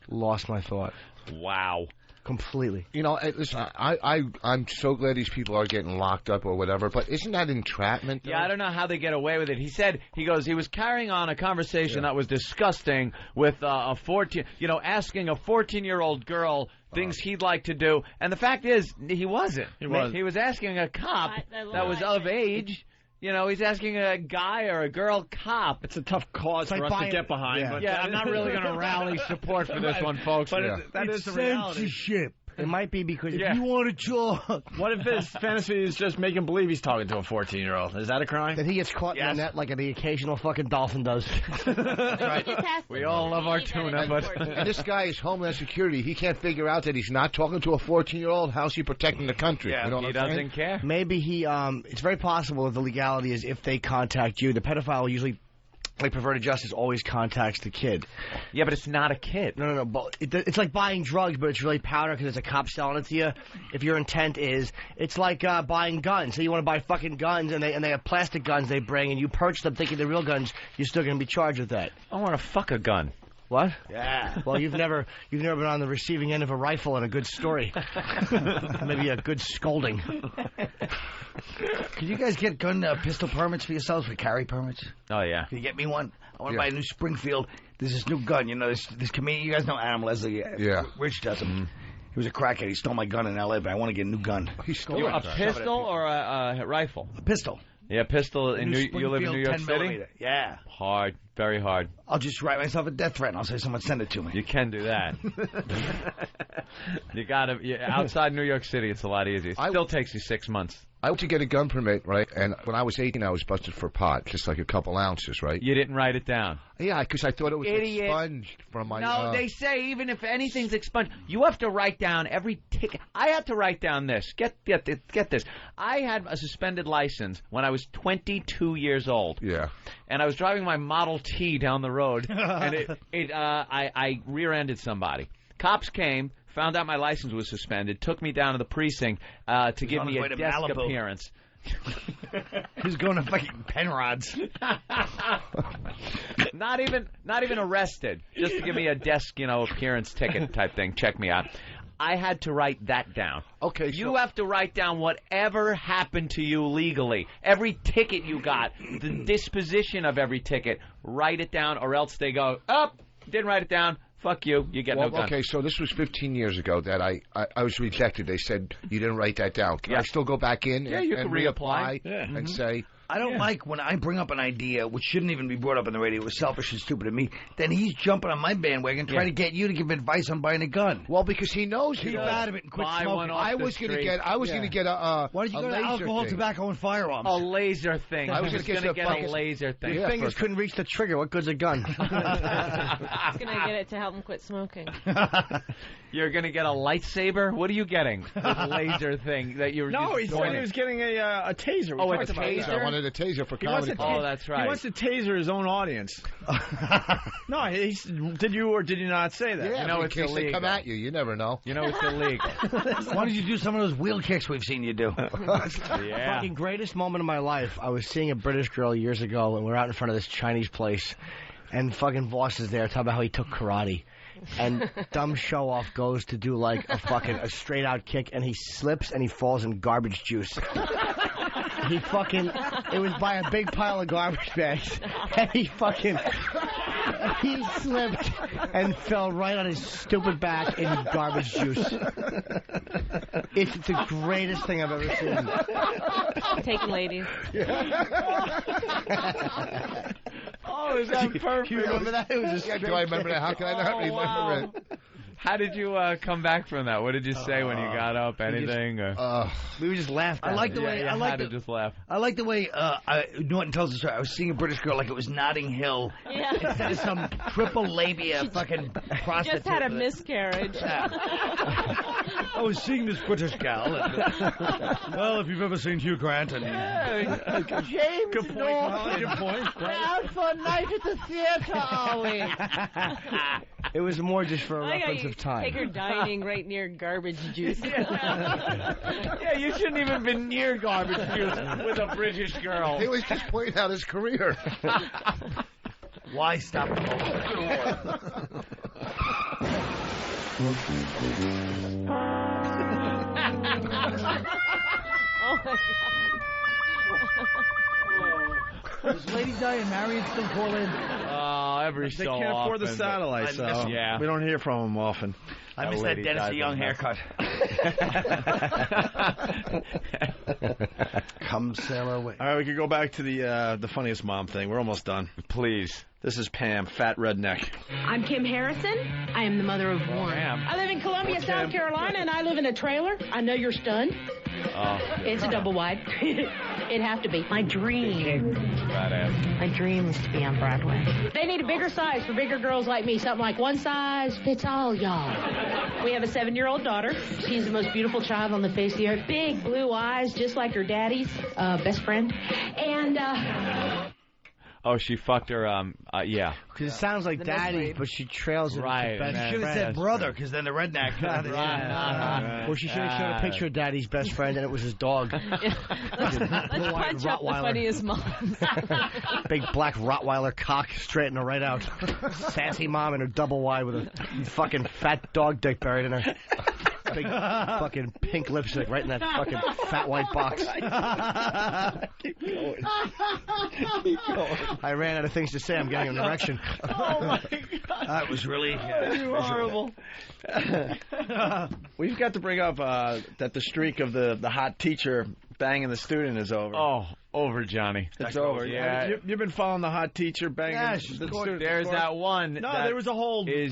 lost my thought. Wow. Completely. You know, listen, I'm so glad these people are getting locked up or whatever, but isn't that entrapment? Though? Yeah, I don't know how they get away with it. He was carrying on a conversation that was disgusting with a 14, asking a 14-year-old girl things he'd like to do, and the fact is, he wasn't. He was asking a cop that was of age. He's asking a guy or a girl cop. It's a tough cause for us to get behind. Yeah, but I'm not really going to rally support for this one, folks. But that is the reality. Censorship. It might be because if you want to talk. What if his fantasy is just making believe he's talking to a 14-year-old? Is that a crime? Then he gets caught in the net like the occasional fucking dolphin does. Right. We all love our tuna, but and this guy is Homeland Security. He can't figure out that he's not talking to a 14-year-old. How's he protecting the country? Yeah, he doesn't care. Maybe he. It's very possible that the legality is if they contact you, the pedophile usually. Like perverted justice always contacts the kid. Yeah, but it's not a kid. No. But it's like buying drugs, but it's really powder because it's a cop selling it to you. If your intent is, it's like buying guns. So you want to buy fucking guns, and they have plastic guns they bring, and you purchase them thinking they're real guns. You're still going to be charged with that. I want to fuck a gun. What? Yeah. Well, you've never been on the receiving end of a rifle and a good story. Maybe a good scolding. Can you guys get pistol permits for yourselves, for carry permits? Oh, yeah. Can you get me one? I want to buy a new Springfield. There's this new gun. This comedian. You guys know Adam Leslie? Yeah. Rich does him. He was a crackhead. He stole my gun in L.A., but I want to get a new gun. He stole a pistol or a rifle? A pistol. Yeah, pistol. You live in New York City? Millimeter. Yeah. Hard. Very hard. I'll just write myself a death threat and I'll say someone send it to me. You can do that. Outside New York City, it's a lot easier. It still takes you 6 months. I went to get a gun permit, right? And when I was 18, I was busted for pot, just like a couple ounces, right? You didn't write it down. Yeah, because I thought it was Idiot. expunged from my... No, they say even if anything's expunged, you have to write down every ticket. I had to write down this. Get this. I had a suspended license when I was 22 years old. Yeah. And I was driving my Model T down the road, and I rear-ended somebody. Cops came, found out my license was suspended, took me down to the precinct to give me a desk appearance. He's going to fucking Penrod's. Not even arrested, just to give me a desk, appearance ticket type thing. Check me out. I had to write that down. Okay, you have to write down whatever happened to you legally. Every ticket you got, the disposition of every ticket. Write it down, or else they go, didn't write it down. Fuck you. You get no gun. Okay, so this was 15 years ago that I was rejected. They said you didn't write that down. Can I still go back in you can reapply and say... I don't like when I bring up an idea which shouldn't even be brought up on the radio. It was selfish and stupid of me. Then he's jumping on my bandwagon trying to get you to give advice on buying a gun. Well, because he knows keep out of it and quit smoking. I was going to get a Why did you go to alcohol, thing. tobacco, and firearms? A laser thing. I was just going to get a laser thing. Your fingers couldn't reach the trigger. What good's a gun? I was going to get it to help him quit smoking. You're going to get a lightsaber? What are you getting? This laser thing that you were No, he said he was getting a taser. Oh, a taser? I wanted a taser for comedy. That's right. He wants to taser his own audience. No, did you or did you not say that? Yeah, it's illegal. They come at you. You never know. It's illegal. Why don't you do some of those wheel kicks we've seen you do? Yeah. Fucking greatest moment of my life. I was seeing a British girl years ago, and we were out in front of this Chinese place, and fucking Voss is there talking about how he took karate. And dumb show-off goes to do like a straight-out kick, and he slips and he falls in garbage juice. It was by a big pile of garbage bags, and he slipped and fell right on his stupid back in garbage juice. It's the greatest thing I've ever seen. Taking ladies. Oh, is that perfect? You remember that? It was a do I remember that? How can I not remember it? How did you come back from that? What did you say when you got up? Anything? We just laughed. I like the way. I like just laugh. I like the way Norton tells the story. I was seeing a British girl like it was Notting Hill. Yeah. Instead of some triple labia fucking prostitute. Just had a miscarriage. I was seeing this British gal. And, well, if you've ever seen Hugh Grant and James good point. Good point. We're out for a night at the theater, are we? It was more just for a I reference of time. Take her dining right near garbage juice. Yeah, you shouldn't even been near garbage juice with a British girl. He was just pointing out his career. Why stop the Oh, my God. Does Lady Di and Marion still call in? Every They so can't afford the often, satellite, but- so yeah. we don't hear from them often. I miss that Dennis DeYoung haircut. Come sail away. All right, we could go back to the funniest mom thing. We're almost done. Please. This is Pam, fat redneck. I'm Kim Harrison. I am the mother of one. I live in Columbia, South Carolina, and I live in a trailer. I know you're stunned. It's a double wide. It'd have to be. My dream. My dream is to be on Broadway. They need a bigger size for bigger girls like me. Something like one size fits all, y'all. We have a 7-year-old daughter. She's the most beautiful child on the face of the earth. Big blue eyes, just like her daddy's best friend. And, Oh, she fucked her, yeah. Because it sounds like daddy, but she trails it. Right, Best man. Should have said friend. brother, because then the redneck. Or she should have shown a picture of daddy's best friend, and it was his dog. Let's punch up the funniest mom. Big black Rottweiler cock straighten her right out. Sassy mom in her double wide with a fucking fat dog dick buried in her. Big fucking pink lipstick right in that fucking fat white box. Keep going. I ran out of things to say. I'm getting an erection. Oh, my God. That was really You're horrible. We've got to bring up that the streak of the hot teacher banging the student is over. Oh, over, Johnny. It's over. Yeah. You've been following the hot teacher banging the student. There's that one. No, that there was a whole just,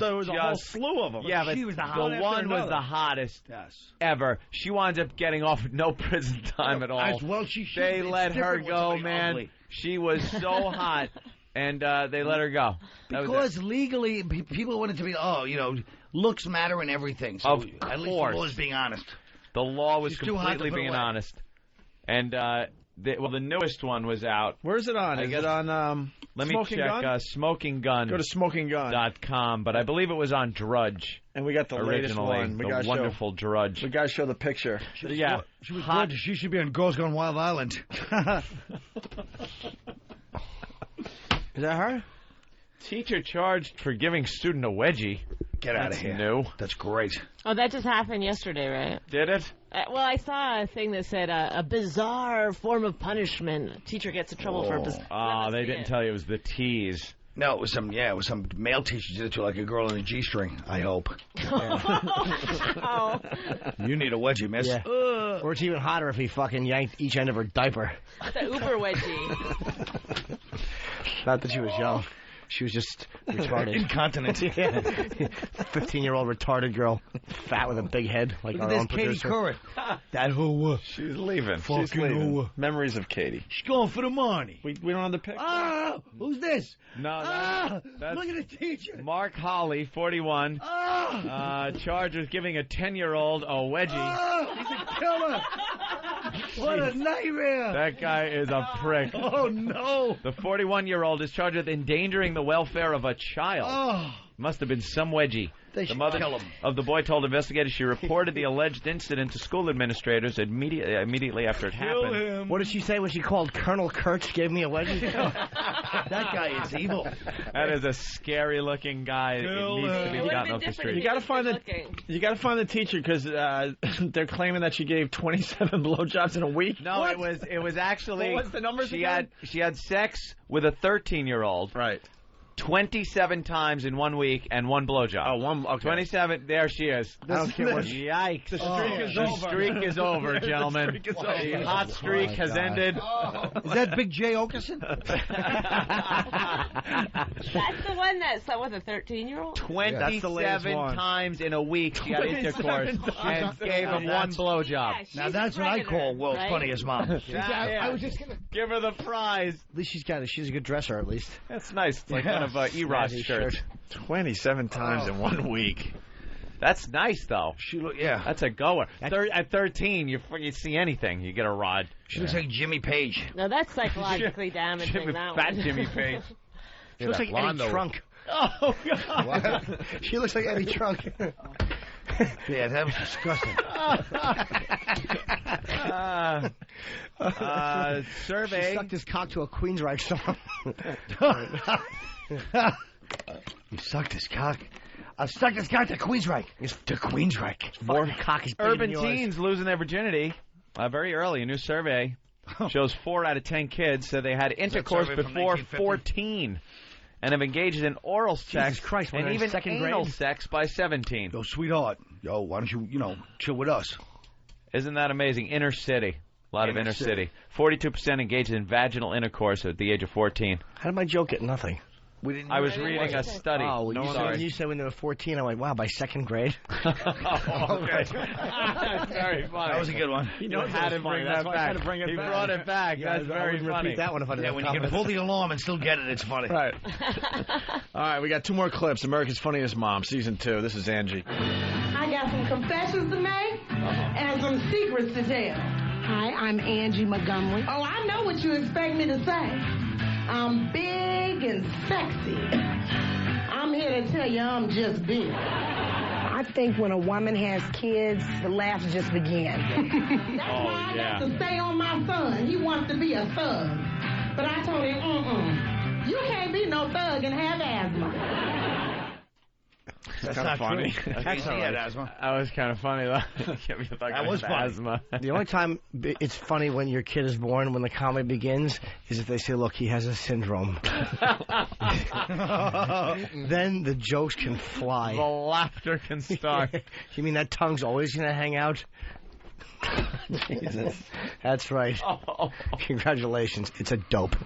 slew of them. Yeah, but she was the one was the hottest ever. She winds up getting off with no prison time at all. As well she should. They It's let her different when go, somebody's man. ugly. She was so hot, and they let her go. That was Because it. legally, people want it to be, looks matter and everything. So Of at least the course. law is being honest. The law was She's too hot to completely put being away. honest. And, the newest one was out. Where's it on? Is it on Let me Smoking check Gun? SmokingGun.com. Go to SmokingGun.com. But I believe it was on Drudge. And we got the latest originally, one. We the gotta wonderful Drudge. We got to show the picture. Yeah. She was Hot. good. She should be on Girls Gone Wild Island. Is that her? Teacher charged for giving student a wedgie. Get out of That's here. new. That's great. Oh, that just happened yesterday, right? Did it? Well, I saw a thing that said a bizarre form of punishment. A teacher gets in trouble for a bizarre. Oh, they didn't tell you it was the tease. No, it was some male teacher did it to like a girl in a G-string, I hope. Oh. You need a wedgie, miss. Yeah. Or it's even hotter if he fucking yanked each end of her diaper. It's an Uber wedgie. Not that she was young. She was just retarded. Incontinent. Yeah. 15-year-old retarded girl. Fat with a big head, like Look our at own this Katie producer. Couric. That who? She's leaving. Fucking She's leaving. who? Memories of Katie. She's going for the money. We don't have the picture. Ah, who's this? No, that's Look at the teacher. Mark Holly, 41. Charged with giving a 10-year-old a wedgie. He's a killer. What a nightmare. That guy is a prick. Oh, no. The 41-year-old is charged with endangering the welfare of a child. Oh. Must have been some wedgie. They The should mother kill him. of the boy told investigators she reported the alleged incident to school administrators immediately after it happened. What did she say when she called Colonel Kurtz gave me a wedgie? That guy is evil. That is a scary-looking guy. It needs to be gotten off the street. You got to find the teacher because they're claiming that she gave 27 blowjobs in a week. No, it was actually. What's the numbers she again? she had sex with a 13-year-old. Right. 27 times in 1 week and one blowjob. Oh, one. Okay. 27 . There she is. I don't care what. Yikes! The streak is The over. streak is over, gentlemen. The streak is over. The hot streak has ended. Is that Big J. Okerson? That's the one that slept with a 13-year-old? 27 times in a week she had intercourse and gave him one blowjob. Yeah, Now she's that's a what I predator, call world's right? funniest mom. I was just gonna. Give her the prize. At least she's a good dresser, at least. That's nice. It's like one of E-Rod's Snazzy shirts. shirt. 27 times in 1 week. That's nice, though. Yeah. That's a goer. At 13, you see anything, you get a rod. She looks like Jimmy Page. No, that's psychologically damaging. That Fat one. Jimmy Page. She looks like Eddie Trunk. Oh, God. She looks like Eddie Trunk. Yeah, that was disgusting. Survey. She sucked his cock to a Queensryche song. You sucked his cock. I'll suck this guy to Queensryche. It's to Queensryche. More cock is urban bigger than yours. teens losing their virginity very early. A new survey shows 4 out of 10 kids said they had intercourse survey from before 1950? 14 and have engaged in oral sex Christ, when and they're in even second anal grade? sex by 17. Yo, sweetheart. Yo, why don't you, chill with us? Isn't that amazing? Inner city. A lot of Inner inner city. 42% engaged in vaginal intercourse at the age of 14. How did my joke get nothing? I was reading a study. Oh, Sorry. you said when they were 14, I went, wow, by second grade? Okay. That's very funny. That was a good one. You had to bring that back. He brought it back. That's very funny. Repeat that one if I didn't When you can pull the alarm and still get it, it's funny. Right. All right, we got 2 more clips. America's Funniest Mom, Season 2. This is Angie. I got some confessions to make and some secrets to tell. Hi, I'm Angie Montgomery. Oh, I know what you expect me to say. I'm big and sexy. I'm here to tell you I'm just big. I think when a woman has kids, the laughs just begin. That's why I got to stay on my son. He wants to be a thug. But I told him, you can't be no thug and have asthma. That's kind of funny. That's all right. Asthma. That was kind of funny, though. That was funny. Asthma. The only time it's funny when your kid is born, when the comedy begins, is if they say, look, he has a syndrome. Then the jokes can fly. The laughter can start. You mean that tongue's always going to hang out? Jesus. That's right. Congratulations. It's a dope.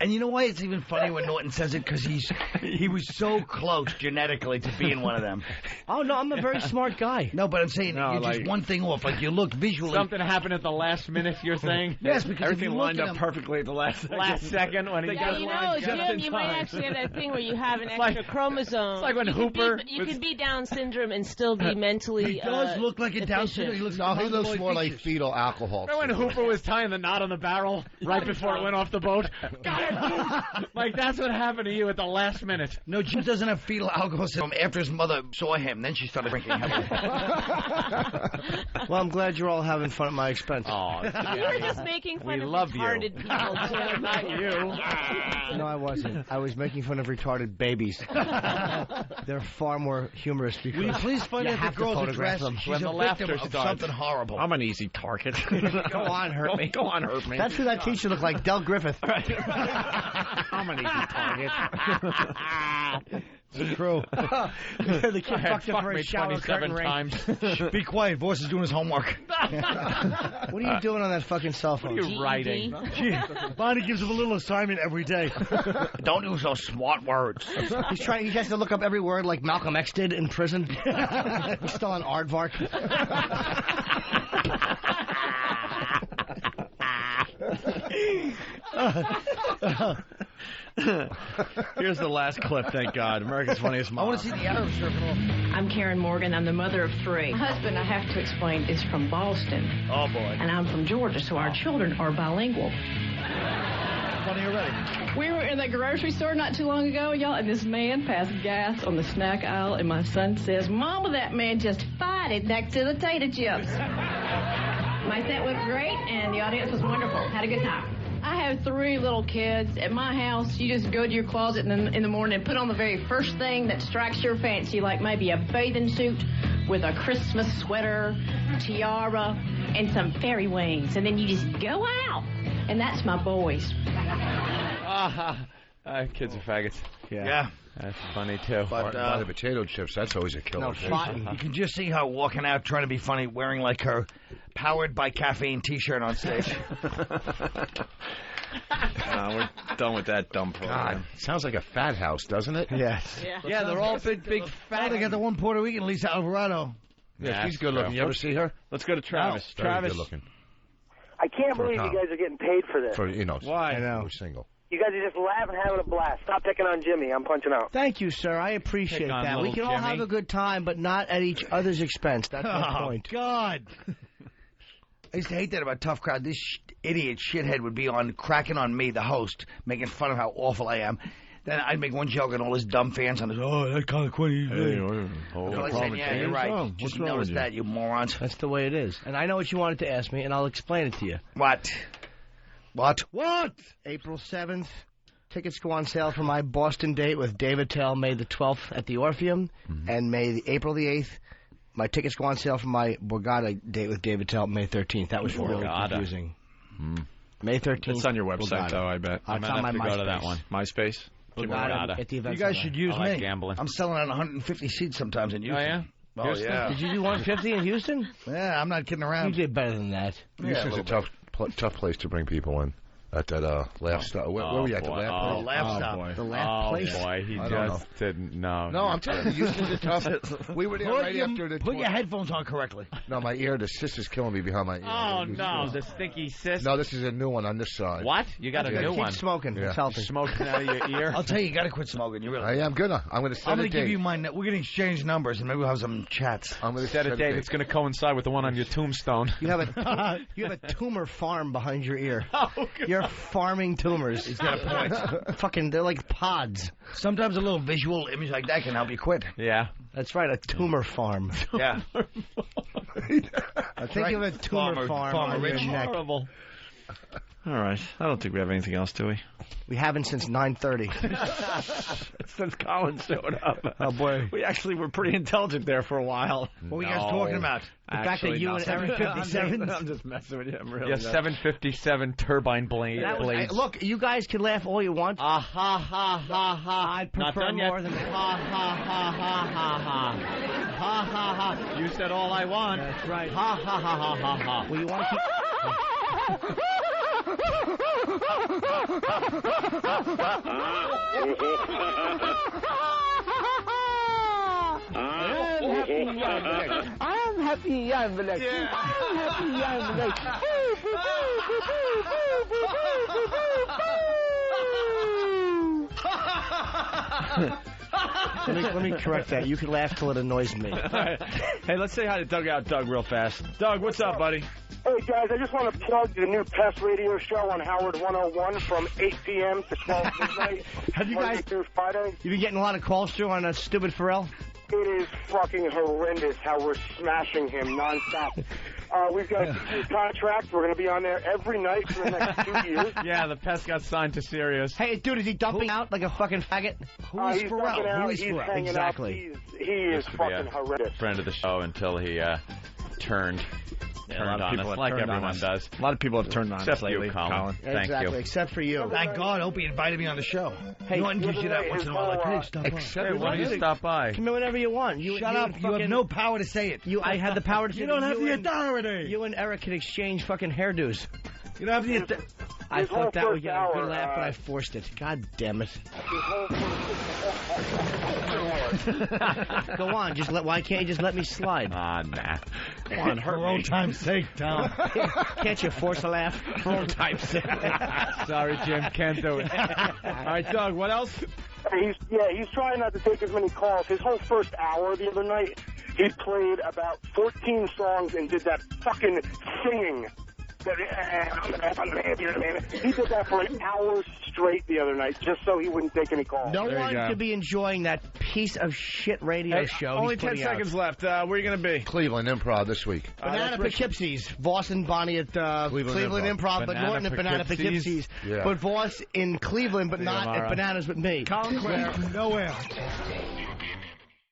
And you know why it's even funny when Norton says it? Because he was so close genetically to being one of them. Oh, no, I'm a very smart guy. No, but I'm saying you're just one thing off. Like, you look visually. Something happened at the last minute, you're saying? Yes, because everything lined up perfectly at the last second when he got Jim, you might actually have that thing where you have an extra chromosome. It's like when Hooper... You can be Down syndrome and still be mentally He does look like a Down syndrome. He looks more like fetal alcohol. Remember when Hooper was tying the knot on the barrel right before it went off the boat? Got it! Like, that's what happened to you at the last minute. No, Jim doesn't have fetal alcohol syndrome after his mother saw him. Then she started drinking heavily. Well, I'm glad you're all having fun at my expense. Oh, you were just making fun of retarded people, Jim. Not you. No, I wasn't. I was making fun of retarded babies. They're far more humorous because Will you please find out the girl's address? She's when the a laughter victim of starts. something horrible. I'm an easy target. Go on, hurt me. Go on, hurt me. That's who that teacher looked like, Del Griffith. I'm an easy target. It's true. The kid fucked him for his shower 27 times. Be quiet. Boss is doing his homework. What are you doing on that fucking cell phone? What are you writing? Bonnie gives him a little assignment every day. Don't use those smart words. He has to look up every word like Malcolm X did in prison. He's still on aardvark. Here's the last clip, thank God. America's Funniest Mom. I want to see the Arab circle. I'm Karen Morgan. I'm the mother of 3. My husband, I have to explain, is from Boston. Oh, boy. And I'm from Georgia, so our children are bilingual. Funny already. We were in the grocery store not too long ago, y'all, and this man passed gas on the snack aisle, and my son says, Mama, that man just farted next to the tater chips. My set went great, and the audience was wonderful. Had a good time. I have 3 little kids. At my house, you just go to your closet in the morning and put on the very first thing that strikes your fancy, like maybe a bathing suit with a Christmas sweater, tiara, and some fairy wings. And then you just go out. And that's my boys. Kids are faggots. Yeah. That's funny, too. But the potato chips, that's always a killer. You can just see her walking out trying to be funny, wearing like her powered by caffeine T-shirt on stage. We're done with that dumb program. God, sounds like a fat house, doesn't it? Yes. Yeah, they're all big fat. They got the one Puerto Rican, Lisa Alvarado. Yeah, she's good looking. You ever see her? Let's go to Travis. Very Travis. good looking. I can't believe you guys are getting paid for this. Why? I know. We're single. You guys are just laughing, having a blast. Stop picking on Jimmy. I'm punching out. Thank you, sir. I appreciate Pick on that. We little can all Jimmy. have a good time, but not at each other's expense. That's my point. God. I used to hate that about Tough Crowd. This idiot shithead would be on cracking on me, the host, making fun of how awful I am. Then I'd make one joke and all his dumb fans on his, that's Colin Quinn. I said, yeah, you're right. Just notice that, you morons. That's the way it is. And I know what you wanted to ask me, and I'll explain it to you. What? April 7th, Tickets go on sale for my Boston date with David Tell May the 12th at the Orpheum, and April the 8th. My tickets go on sale for my Borgata date with David Tell May 13th. That was really confusing. May 13th. It's on your website, Borgata. though, I bet. I'm going to have to go to that one. MySpace? Borgata. At the event You guys should use I like me. gambling. I'm selling out 150 seats sometimes in Houston. Oh, yeah? Oh, Houston? yeah. Did you do 150 in Houston? Yeah, I'm not kidding around. You did better than that. Houston's a tough place to bring people in. At that Laugh Stop. Where were we at? The Laugh Stop. The Laugh Place. Oh, boy, he just didn't know. No, I'm telling you, Houston's a tough. We were there right after the Put your headphones on correctly. No, my ear, the cyst is killing me behind my ear. Oh, no, the stinky cyst. No, this is a new one on this side. What? You got a new one? Keep smoking. Yeah. It's healthy. Smoking out of your ear? I'll tell you, you got to quit smoking. You really. I am gonna. I'm gonna set I'm a gonna date. give you my. We're gonna exchange numbers and maybe we'll have some chats. I'm gonna Set a date. It's going to coincide with the one on your tombstone. You have a tumor farm behind your ear. You're farming tumors. He's got a point. Fucking, they're like pods. Sometimes a little visual image like that can help you quit. Yeah. That's right, a tumor farm. Yeah. Think of a tumor farm on your neck. Horrible. All right. I don't think we have anything else, do we? We haven't since 9:30. Since Colin showed up. Oh, boy. We actually were pretty intelligent there for a while. What were you guys talking about? The fact that you and Eric 57. I'm just messing with you. I'm really Yeah, 757 turbine blades. Look, you guys can laugh all you want. Ha ha ha ha. I'd prefer more than that. Ha ha ha ha ha ha. Ha ha ha. You said all I want. That's right. Ha ha ha ha ha ha. Well, you want to keep... I'm happy young black. I'm happy young black. Let me correct that. You can laugh till it annoys me. Hey, let's say hi to Dugout Doug real fast. Doug, what's up, buddy? Hey, guys, I just want to plug the new Pest Radio show on Howard 101 from 8 p.m. to 12 midnight. Have you Monday guys... through Friday. You been getting a lot of calls through on Stupid Pharrell? It is fucking horrendous how we're smashing him nonstop. We've got a 2-year contract. We're going to be on there every night for the next 2 years. Yeah, the Pest got signed to Sirius. Hey, dude, is he dumping out like a fucking faggot? He's dumping out. He's hanging exactly. out. He is fucking horrendous. Friend of the show until he turned A lot of on people us, have like turned on everyone us. does. A lot of people have turned on Except us lately, you, Colin. Thank Exactly, you. except for you. Thank God Opie invited me on the show. Hey, no one gives you that once in a while. Like, hey, stop by. Hey, why don't you stop by? Come in whenever you want. Shut up. You have no power to say it. I had the power to say You don't have the and- authority. You and Eric can exchange fucking hairdos. You don't have the authority. I thought that would get a hour, good laugh, but I forced it. God damn it. Go on, why can't you just let me slide? Ah, nah. Come on, hurt For old me. time's sake, Tom. Can't you force a laugh? For old time's sake. Sorry, Jim, can't do it. All right, Doug, what else? He's trying not to take as many calls. His whole first hour the other night, he played about 14 songs and did that fucking singing. He did that for an hour straight the other night, just so he wouldn't take any calls. No one could be enjoying that piece of shit radio show. Only he's 10 putting out. seconds left. Where are you going to be? Cleveland Improv this week. Banana Poughkeepsie's. Voss and Bonnie at Cleveland Improv, but Norton at Banana Poughkeepsie's. Yeah. But Voss in Cleveland, but not at Bananas with me. Colin Quinn. Nowhere.